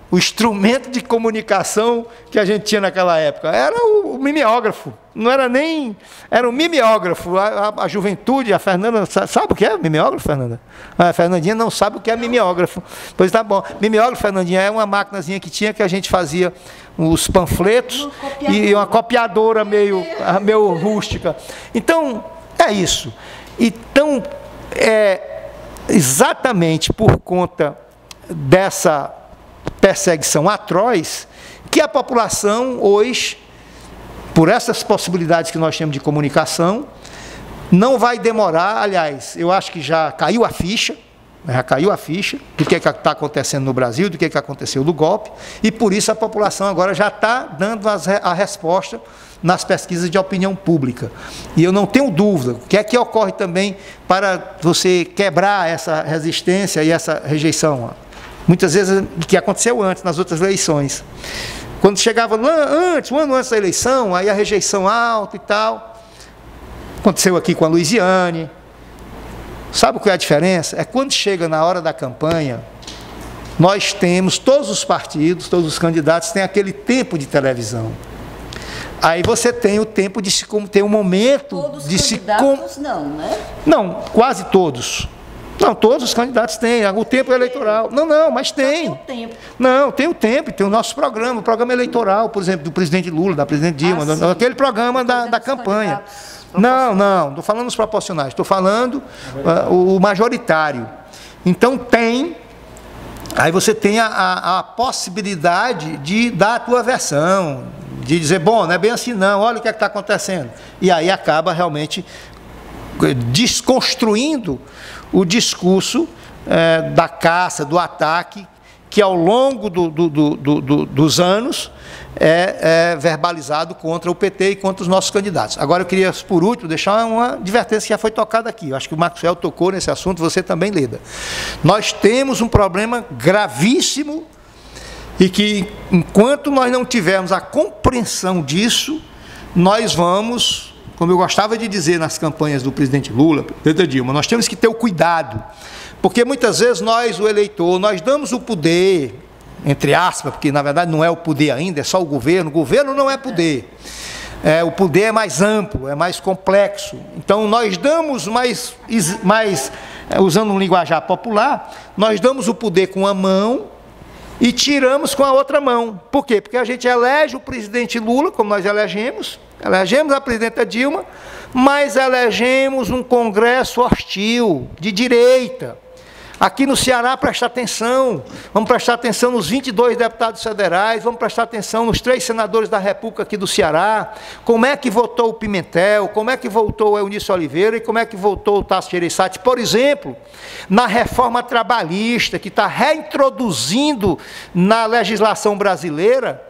o instrumento de comunicação que a gente tinha naquela época? Era o mimeógrafo. Não era nem... Era o mimeógrafo. A juventude, a Fernanda... Sabe o que é mimeógrafo, Fernanda? A Fernandinha não sabe o que é mimeógrafo. Pois tá bom. Mimeógrafo, Fernandinha, é uma maquinazinha que tinha, que a gente fazia os panfletos e uma copiadora meio rústica. Então, é isso. Então, exatamente por conta dessa perseguição atroz, que a população hoje, por essas possibilidades que nós temos de comunicação, não vai demorar, aliás, eu acho que já caiu a ficha, já caiu a ficha do que está acontecendo no Brasil, do que aconteceu no golpe, e por isso a população agora já está dando a resposta nas pesquisas de opinião pública. E eu não tenho dúvida, o que é que ocorre também para você quebrar essa resistência e essa rejeição? Muitas vezes, o que aconteceu antes, nas outras eleições. Quando chegava antes, um ano antes da eleição, aí a rejeição alta e tal. Aconteceu aqui com a Luiziane. Sabe qual é a diferença? É quando chega na hora da campanha, nós temos, todos os partidos, todos os candidatos têm aquele tempo de televisão. Aí você tem o tempo de se ter um momento todos de se candidatos não, né? Não, quase todos. Não, todos os candidatos têm, o tempo eleitoral. Não, mas tem. Tem o tempo. Não, tem o tempo, tem o nosso programa, o programa eleitoral, por exemplo, do presidente Lula, da presidente Dilma, aquele programa da campanha. Não, estou falando os proporcionais, estou falando o majoritário. Então tem, aí você tem a possibilidade de dar a tua versão, de dizer, bom, não é bem assim não, olha o que é que está acontecendo. E aí acaba realmente desconstruindo o discurso da caça, do ataque, que ao longo dos anos é verbalizado contra o PT e contra os nossos candidatos. Agora eu queria, por último, deixar uma advertência que já foi tocada aqui. Eu acho que o Maxwell tocou nesse assunto, você também, Leda. Nós temos um problema gravíssimo e que, enquanto nós não tivermos a compreensão disso, nós vamos, como eu gostava de dizer nas campanhas do presidente Lula, presidente Dilma, nós temos que ter o cuidado, porque muitas vezes nós, o eleitor, nós damos o poder, entre aspas, porque na verdade não é o poder ainda, é só o governo não é poder. O poder é mais amplo, é mais complexo. Então nós damos mais, usando um linguajar popular, nós damos o poder com a mão e tiramos com a outra mão. Por quê? Porque a gente elege o presidente Lula, como nós elegemos a presidenta Dilma, mas elegemos um Congresso hostil, de direita. Aqui no Ceará, presta atenção, vamos prestar atenção nos 22 deputados federais, vamos prestar atenção nos 3 senadores da República aqui do Ceará, como é que votou o Pimentel, como é que votou o Eunício Oliveira e como é que votou o Tasso Gereissati, por exemplo, na reforma trabalhista, que está reintroduzindo na legislação brasileira,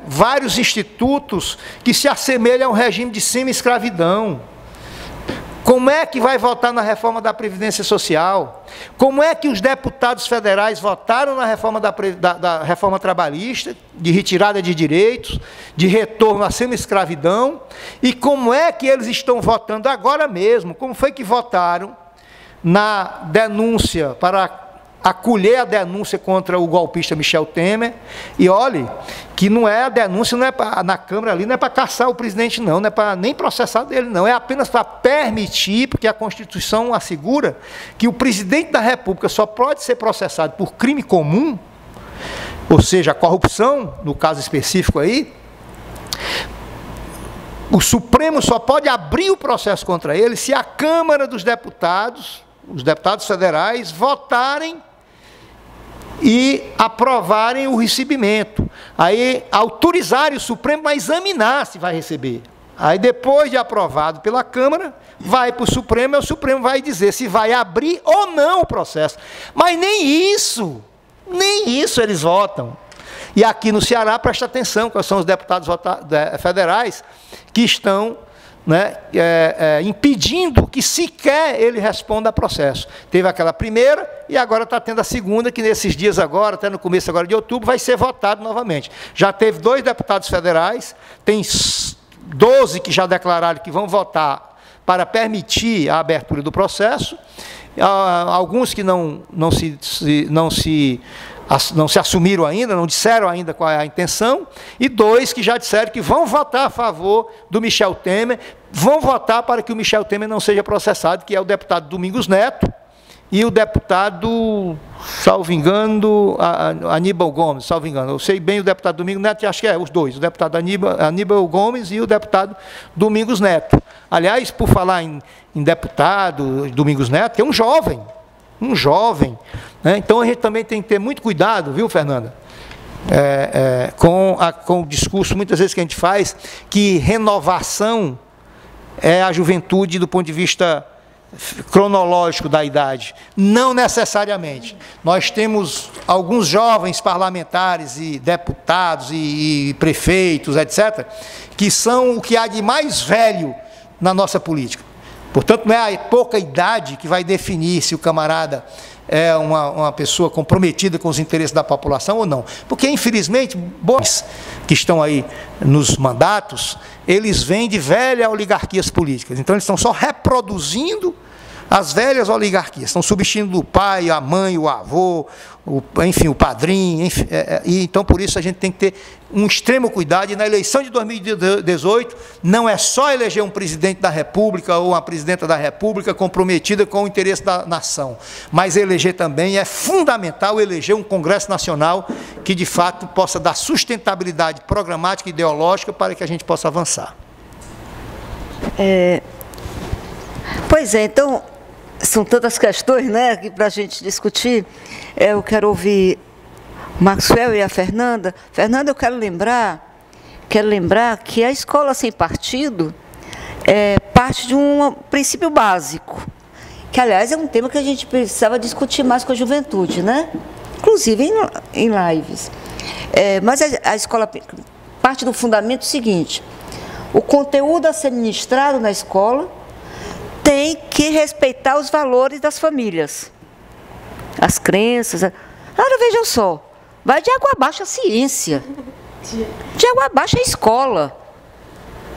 vários institutos que se assemelham ao regime de semi-escravidão. Como é que vai votar na reforma da Previdência Social? Como é que os deputados federais votaram na reforma da reforma trabalhista, de retirada de direitos, de retorno à semi-escravidão? E como é que eles estão votando agora mesmo? Como foi que votaram na denúncia para acolher a denúncia contra o golpista Michel Temer? E olhe, que não é a denúncia, não é na Câmara ali, não é para caçar o presidente não é para nem processar dele não, é apenas para permitir, porque a Constituição assegura que o presidente da República só pode ser processado por crime comum, ou seja, corrupção, no caso específico aí, o Supremo só pode abrir o processo contra ele se a Câmara dos Deputados, os deputados federais, votarem e aprovarem o recebimento. Aí autorizarem o Supremo a examinar se vai receber. Aí depois de aprovado pela Câmara, vai para o Supremo e o Supremo vai dizer se vai abrir ou não o processo. Mas nem isso eles votam. E aqui no Ceará, presta atenção, quais são os deputados federais que estão impedindo que sequer ele responda a processo. Teve aquela primeira e agora está tendo a segunda, que nesses dias agora, até no começo agora de outubro, vai ser votado novamente. Já teve 2 deputados federais, tem 12 que já declararam que vão votar para permitir a abertura do processo, alguns que não se assumiram ainda, não disseram ainda qual é a intenção, e 2 que já disseram que vão votar a favor do Michel Temer, vão votar para que o Michel Temer não seja processado, que é o deputado Domingos Neto e o deputado, salvo engano, Aníbal Gomes, salvo engano. Eu sei bem o deputado Domingos Neto, e acho que os 2, o deputado Aníbal Gomes e o deputado Domingos Neto. Aliás, por falar em deputado Domingos Neto, que é um jovem, então a gente também tem que ter muito cuidado, viu, Fernanda, com o discurso, muitas vezes, que a gente faz, que renovação é a juventude do ponto de vista cronológico da idade. Não necessariamente. Nós temos alguns jovens parlamentares e deputados e prefeitos, etc., que são o que há de mais velho na nossa política. Portanto, não é a pouca idade que vai definir se o camarada é uma pessoa comprometida com os interesses da população ou não. Porque, infelizmente, bons que estão aí nos mandatos, eles vêm de velhas oligarquias políticas. Então, eles estão só reproduzindo as velhas oligarquias, estão substituindo o pai, a mãe, o avô, enfim, o padrinho. Enfim, e então, por isso, a gente tem que ter um extremo cuidado. E na eleição de 2018, não é só eleger um presidente da República ou uma presidenta da República comprometida com o interesse da nação, mas eleger também, é fundamental eleger um Congresso Nacional que, de fato, possa dar sustentabilidade programática e ideológica para que a gente possa avançar. Pois é, então, são tantas questões, né, para a gente discutir. Eu quero ouvir o Maxwell e a Fernanda. Fernanda, eu quero lembrar que a escola sem partido parte de um princípio básico, que, aliás, é um tema que a gente precisava discutir mais com a juventude, né? Inclusive em lives. Mas a escola parte do fundamento seguinte: o conteúdo a ser ministrado na escola tem que respeitar os valores das famílias, as crenças. Agora, vejam só, vai de água abaixo a ciência, de água abaixo a escola,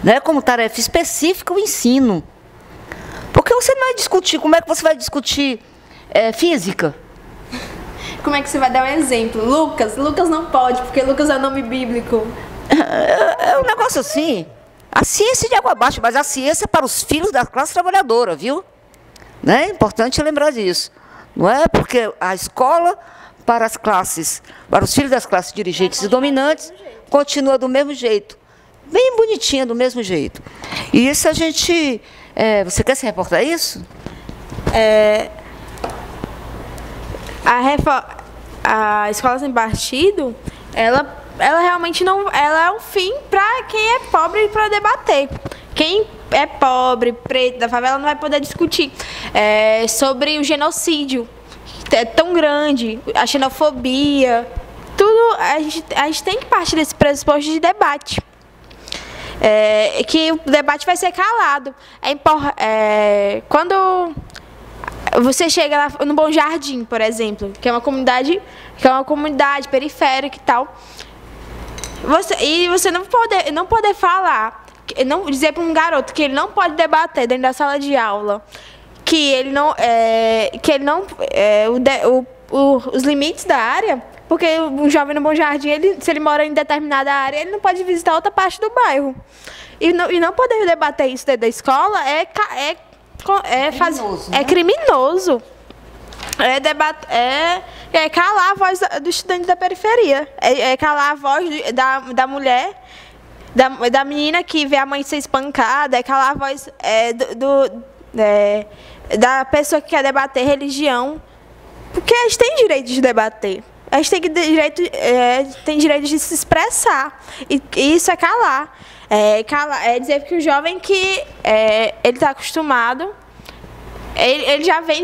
né? Como tarefa específica o ensino. Porque você não vai discutir, como é que você vai discutir física? Como é que você vai dar um exemplo? Lucas não pode, porque Lucas é o nome bíblico. É um negócio assim. A ciência de água abaixo, mas a ciência é para os filhos da classe trabalhadora, viu? Né? É importante lembrar disso. Não é porque a escola para as classes, para os filhos das classes dirigentes e dominantes, continua do mesmo jeito. Bem bonitinha, do mesmo jeito. E isso a gente... você quer se reportar isso? A escola sem partido, ela realmente não, ela é um fim para quem é pobre para debater. Quem é pobre, preto, da favela, não vai poder discutir sobre o genocídio tão grande, a xenofobia, tudo. A gente tem que partir desse pressuposto de debate. Que o debate vai ser calado. Quando você chega lá no Bom Jardim, por exemplo, que é uma comunidade periférica e tal, você não poder falar, não dizer para um garoto que ele não pode debater dentro da sala de aula, os limites da área, porque um jovem no Bom Jardim, se ele mora em determinada área, ele não pode visitar outra parte do bairro. E não poder debater isso dentro da escola criminoso. É calar a voz do estudante da periferia. É calar a voz da mulher, da menina que vê a mãe ser espancada. É calar a voz da pessoa que quer debater religião. Porque a gente tem direito de debater. A gente tem direito de se expressar. E isso é calar. É dizer que o jovem que ele está acostumado... Ele já vem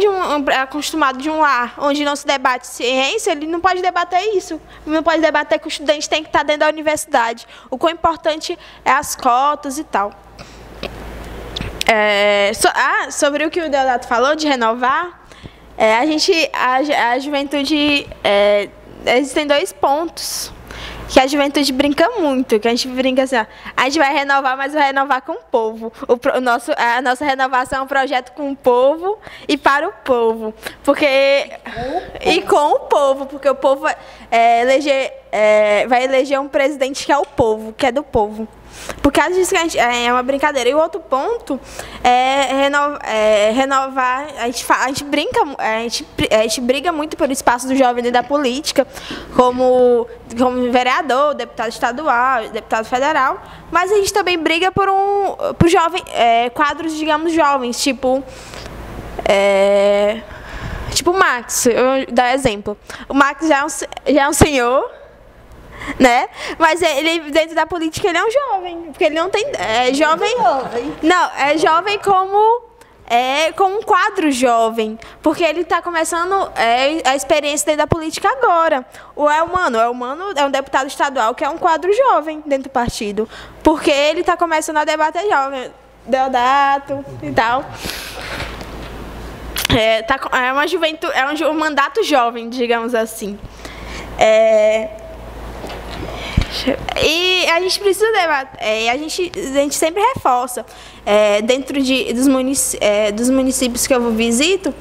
acostumado de um lar onde não se debate ciência, ele não pode debater isso. Não pode debater que o estudante tem que estar dentro da universidade. O quão importante é as cotas e tal. Sobre o que o Deodato falou, de renovar, a juventude... existem 2 pontos que a juventude brinca muito, que a gente brinca assim, ó, a gente vai renovar, mas vai renovar com o povo. A nossa renovação é um projeto com o povo e para o povo. E com o povo, porque o povo vai eleger um presidente que é o povo, que é do povo. Por causa disso, é uma brincadeira. E o outro ponto é renovar. A gente briga muito pelo espaço do jovem dentro da política, como vereador, deputado estadual, deputado federal. Mas a gente também briga por jovem, quadros, digamos, jovens, tipo o Max. Eu vou dar exemplo. O Max já é um senhor, né? Mas ele, dentro da política, ele é um jovem, porque ele não tem... jovem. Não, é jovem como com um quadro jovem, porque ele está começando a experiência dentro da política agora. O Elmano é um deputado estadual que é um quadro jovem dentro do partido, porque ele está começando a debater jovem, Deodato e tal. É uma juventude, um mandato jovem, digamos assim. E a gente precisa debater, a gente sempre reforça, dentro dos municípios que eu visito,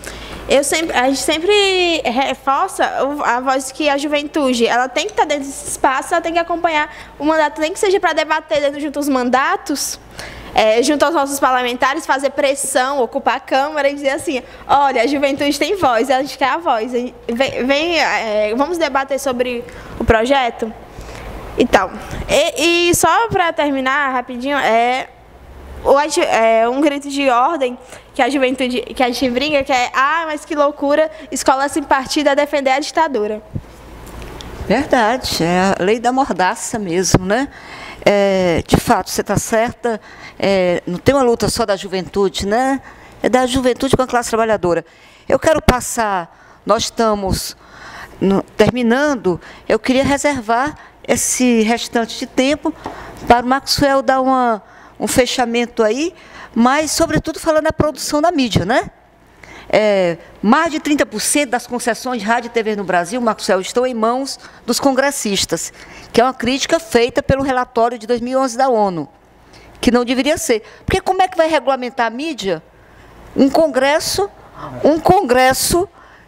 a gente sempre reforça a voz que a juventude, ela tem que estar dentro desse espaço, ela tem que acompanhar o mandato, nem que seja para debater junto aos mandatos, junto aos nossos parlamentares, fazer pressão, ocupar a Câmara e dizer assim, olha, a juventude tem voz, a gente quer a voz, vamos debater sobre o projeto e tal. E só para terminar rapidinho, um grito de ordem que a juventude, que a gente brinca, que mas que loucura, escola sem partido a defender a ditadura. Verdade, é a lei da mordaça mesmo, né? De fato, você está certa, não tem uma luta só da juventude, né? É da juventude com a classe trabalhadora. Eu quero passar, nós estamos terminando, eu queria reservar esse restante de tempo para o Maxwell dar um fechamento aí, mas, sobretudo, falando da produção da mídia, né? Mais de 30% das concessões de rádio e TV no Brasil, Maxwell, estão em mãos dos congressistas, que é uma crítica feita pelo relatório de 2011 da ONU, que não deveria ser. Porque como é que vai regulamentar a mídia? Um congresso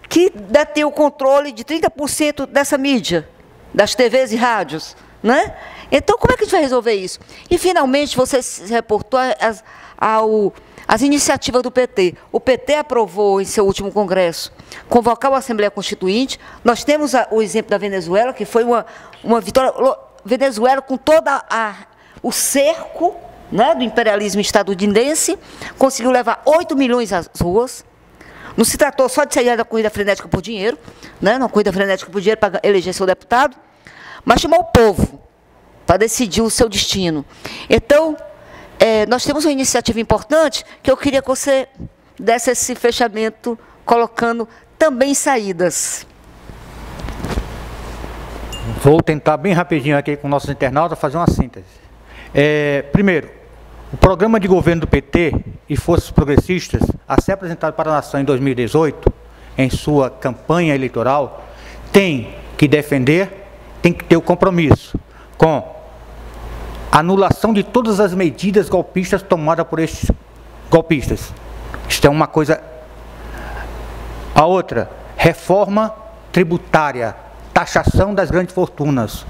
que detém o controle de 30% dessa mídia, das TVs e rádios, né? Então, como é que a gente vai resolver isso? E, finalmente, você se reportou às iniciativas do PT. O PT aprovou, em seu último congresso, convocar uma Assembleia Constituinte. Nós temos o exemplo da Venezuela, que foi uma vitória. Venezuela, com todo o cerco, né, do imperialismo estadunidense, conseguiu levar 8 milhões às ruas. Não se tratou só de sair da corrida frenética por dinheiro, né, uma corrida frenética por dinheiro para eleger seu deputado, mas chamou o povo para decidir o seu destino. Então, nós temos uma iniciativa importante que eu queria que você desse esse fechamento, colocando também saídas. Vou tentar bem rapidinho aqui com nossos internautas fazer uma síntese. Primeiro, o programa de governo do PT e forças progressistas, a ser apresentado para a nação em 2018, em sua campanha eleitoral, tem que defender, tem que ter o compromisso com a anulação de todas as medidas golpistas tomadas por estes golpistas. Isto é uma coisa. A outra, reforma tributária, taxação das grandes fortunas,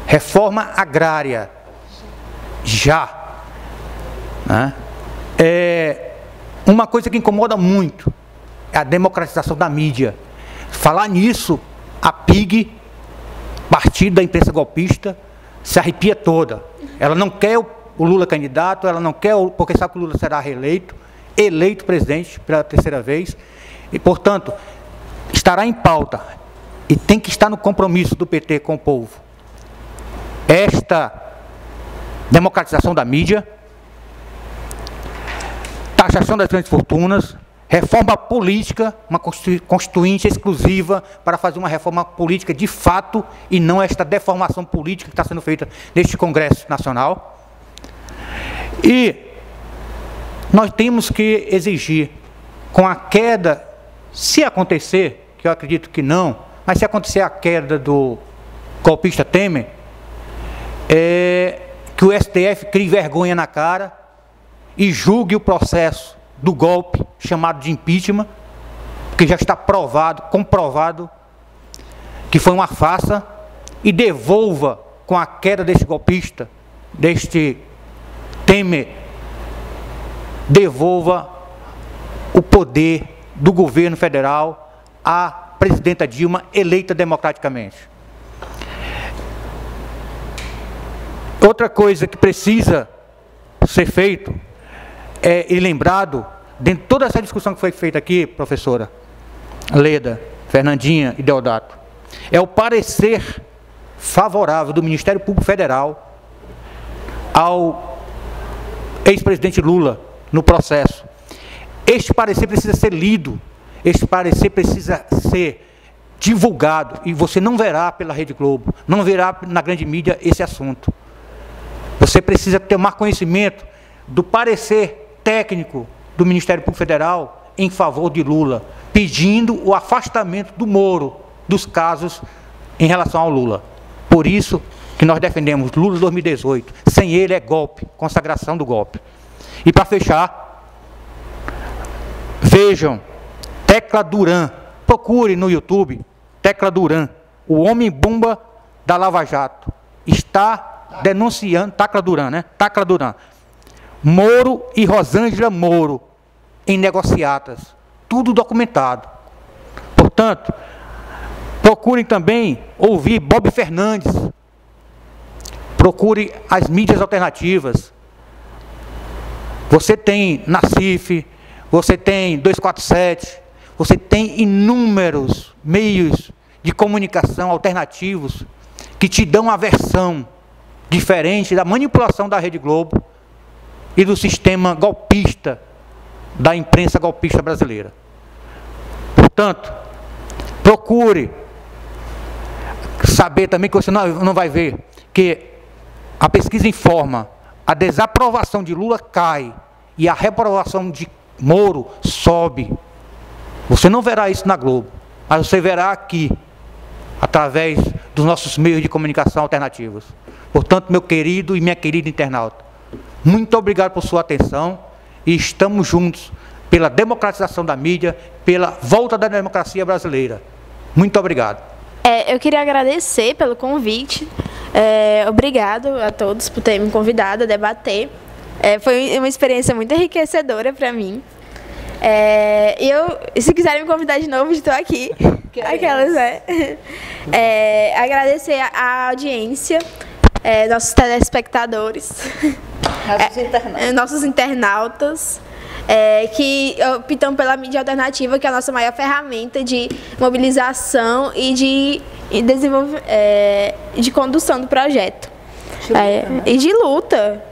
reforma agrária, já. Né? Uma coisa que incomoda muito é a democratização da mídia. Falar nisso, a PIG, partido da imprensa golpista, se arrepia toda. Ela não quer o Lula candidato, ela não quer, porque sabe que o Lula será eleito presidente pela terceira vez, e, portanto, estará em pauta, e tem que estar no compromisso do PT com o povo. Esta democratização da mídia, taxação das grandes fortunas, reforma política, uma constituinte exclusiva para fazer uma reforma política de fato e não esta deformação política que está sendo feita neste Congresso Nacional. E nós temos que exigir, com a queda, se acontecer, que eu acredito que não, mas se acontecer a queda do golpista Temer, que o STF crie vergonha na cara e julgue o processo do golpe, chamado de impeachment, que já está comprovado, que foi uma farsa, e devolva, com a queda deste golpista, deste Temer, devolva o poder do governo federal à presidenta Dilma, eleita democraticamente. Outra coisa que precisa ser feito e lembrado, dentro de toda essa discussão que foi feita aqui, professora Leda, Fernandinha e Deodato, é o parecer favorável do Ministério Público Federal ao ex-presidente Lula no processo. este parecer precisa ser lido, este parecer precisa ser divulgado, e você não verá pela Rede Globo, não verá na grande mídia esse assunto. Você precisa tomar conhecimento do parecer técnico do Ministério Público Federal em favor de Lula, pedindo o afastamento do Moro dos casos em relação ao Lula. Por isso que nós defendemos Lula 2018. Sem ele é golpe, consagração do golpe. E para fechar, vejam, Tecla Duran, procure no YouTube, Tecla Duran, o homem-bomba da Lava Jato, está denunciando, Tecla Duran, né? Tecla Duran, Moro e Rosângela Moro em negociatas, tudo documentado. Portanto, procurem também ouvir Bob Fernandes, procure as mídias alternativas. Você tem Nacife, você tem 247, você tem inúmeros meios de comunicação alternativos que te dão uma versão diferente da manipulação da Rede Globo e do sistema golpista, da imprensa golpista brasileira. Portanto, procure saber também, que você não vai ver, que a pesquisa informa, a desaprovação de Lula cai e a reprovação de Moro sobe. Você não verá isso na Globo, mas você verá aqui, através dos nossos meios de comunicação alternativos. Portanto, meu querido e minha querida internauta, muito obrigado por sua atenção e estamos juntos pela democratização da mídia, pela volta da democracia brasileira. Muito obrigado. Eu queria agradecer pelo convite. Obrigado a todos por terem me convidado a debater. Foi uma experiência muito enriquecedora para mim. Se quiserem me convidar de novo, estou aqui. Aquelas, agradecer a audiência, nossos telespectadores, nossos internautas, que optam pela mídia alternativa, que é a nossa maior ferramenta de mobilização e de condução do projeto. E de luta.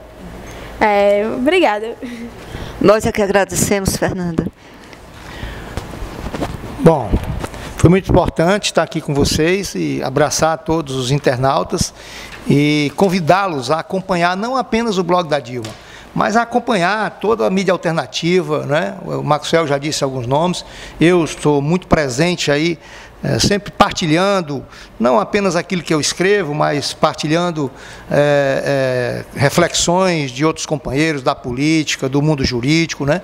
Obrigada. Nós é que agradecemos, Fernanda. Bom, foi muito importante estar aqui com vocês e abraçar todos os internautas e convidá-los a acompanhar não apenas o blog da Dilma, mas a acompanhar toda a mídia alternativa, né? O Maxwell já disse alguns nomes, eu estou muito presente aí, sempre partilhando, não apenas aquilo que eu escrevo, mas partilhando reflexões de outros companheiros da política, do mundo jurídico, né?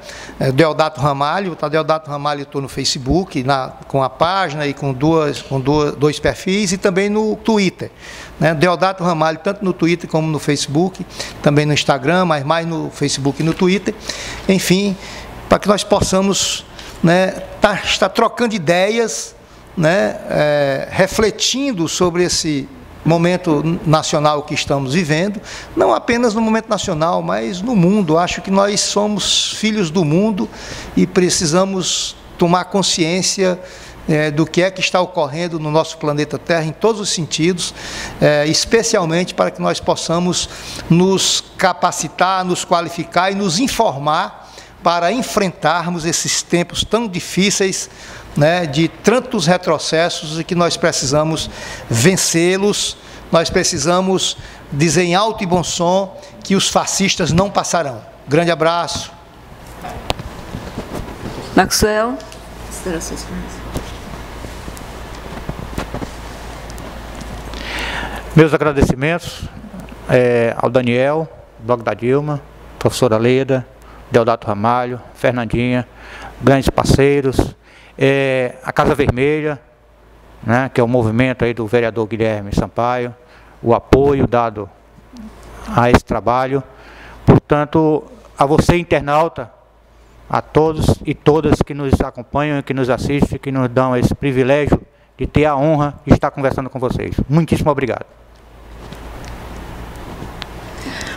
Deodato Ramalho, Deodato Ramalho, estou no Facebook, com a página e com dois perfis, e também no Twitter, né? Deodato Ramalho, tanto no Twitter como no Facebook, também no Instagram, mas mais no Facebook e no Twitter, enfim, para que nós possamos, né, estar trocando ideias, né, refletindo sobre esse momento nacional que estamos vivendo, não apenas no momento nacional, mas no mundo. Acho que nós somos filhos do mundo e precisamos tomar consciência do que é que está ocorrendo no nosso planeta Terra, em todos os sentidos, especialmente para que nós possamos nos capacitar, nos qualificar e nos informar para enfrentarmos esses tempos tão difíceis, né, de tantos retrocessos, e que nós precisamos vencê-los. Nós precisamos dizer em alto e bom som que os fascistas não passarão. Grande abraço. Maxwell. Meus agradecimentos ao Daniel, blog da Dilma, professora Leda, Deodato Ramalho, Fernandinha, grandes parceiros, a Casa Vermelha, né, que é o movimento aí do vereador Guilherme Sampaio, o apoio dado a esse trabalho. Portanto, a você, internauta, a todos e todas que nos acompanham, que nos assistem, que nos dão esse privilégio de ter a honra de estar conversando com vocês. Muitíssimo obrigado.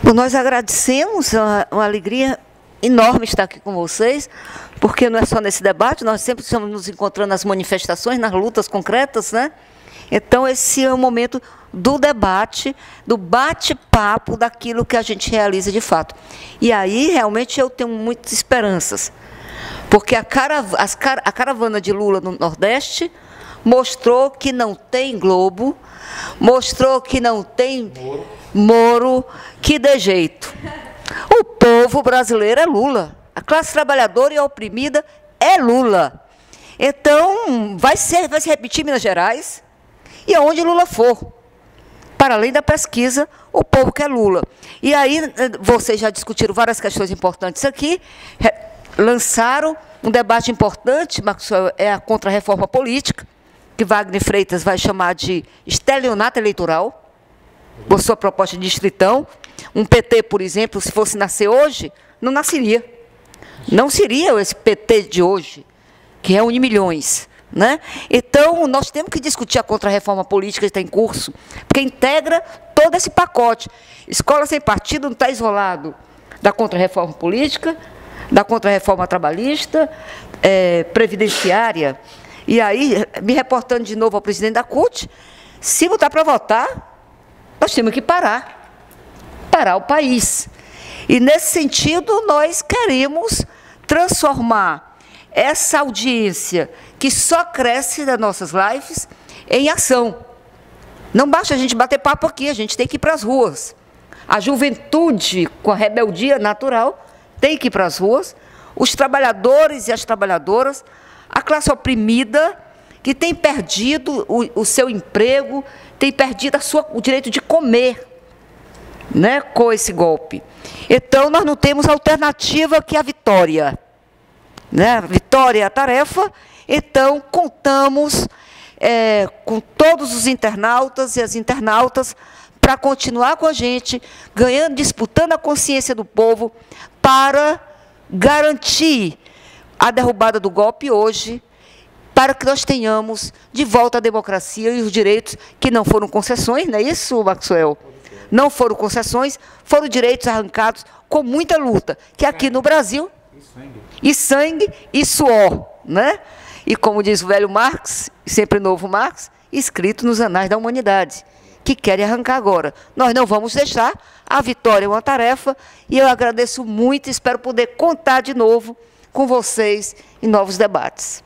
Bom, nós agradecemos, uma alegria enorme estar aqui com vocês, porque não é só nesse debate, nós sempre estamos nos encontrando nas manifestações, nas lutas concretas, né? Então, esse é o momento do debate, do bate-papo daquilo que a gente realiza de fato. E aí, realmente, eu tenho muitas esperanças, Porque a caravana de Lula no Nordeste mostrou que não tem Globo, mostrou que não tem Moro, que dê jeito. O povo brasileiro é Lula. A classe trabalhadora e oprimida é Lula. Então, vai se repetir em Minas Gerais e aonde Lula for. Para além da pesquisa, o povo quer Lula. E aí, vocês já discutiram várias questões importantes aqui, lançaram um debate importante, Maxwell, é a contra-reforma política, que Wagner Freitas vai chamar de estelionato eleitoral, por sua proposta de distritão. Um PT, por exemplo, se fosse nascer hoje, não nasceria. Não seria esse PT de hoje, que reúne milhões. Né? Então, nós temos que discutir a contra-reforma política que está em curso, porque integra todo esse pacote. Escola sem partido não está isolado da contra-reforma política, da contra-reforma trabalhista, previdenciária. E aí, me reportando de novo ao presidente da CUT, se botar para votar, nós temos que parar o país. E, nesse sentido, nós queremos transformar essa audiência que só cresce das nossas lives em ação. Não basta a gente bater papo aqui, a gente tem que ir para as ruas. A juventude, com a rebeldia natural, tem que ir para as ruas. Os trabalhadores e as trabalhadoras, a classe oprimida, que tem perdido o seu emprego, tem perdido o direito de comer, né, com esse golpe. Então, nós não temos alternativa que a vitória. Né? A vitória é a tarefa, então contamos com todos os internautas e as internautas para continuar com a gente, ganhando, disputando a consciência do povo para garantir a derrubada do golpe hoje, para que nós tenhamos de volta a democracia e os direitos que não foram concessões, não é isso, Maxwell? Não foram concessões, foram direitos arrancados com muita luta, que aqui no Brasil... E sangue e suor, né? E como diz o velho Marx, sempre novo Marx, escrito nos anais da humanidade, que querem arrancar agora. Nós não vamos deixar, a vitória é uma tarefa, e eu agradeço muito e espero poder contar de novo com vocês em novos debates.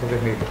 Vermelho.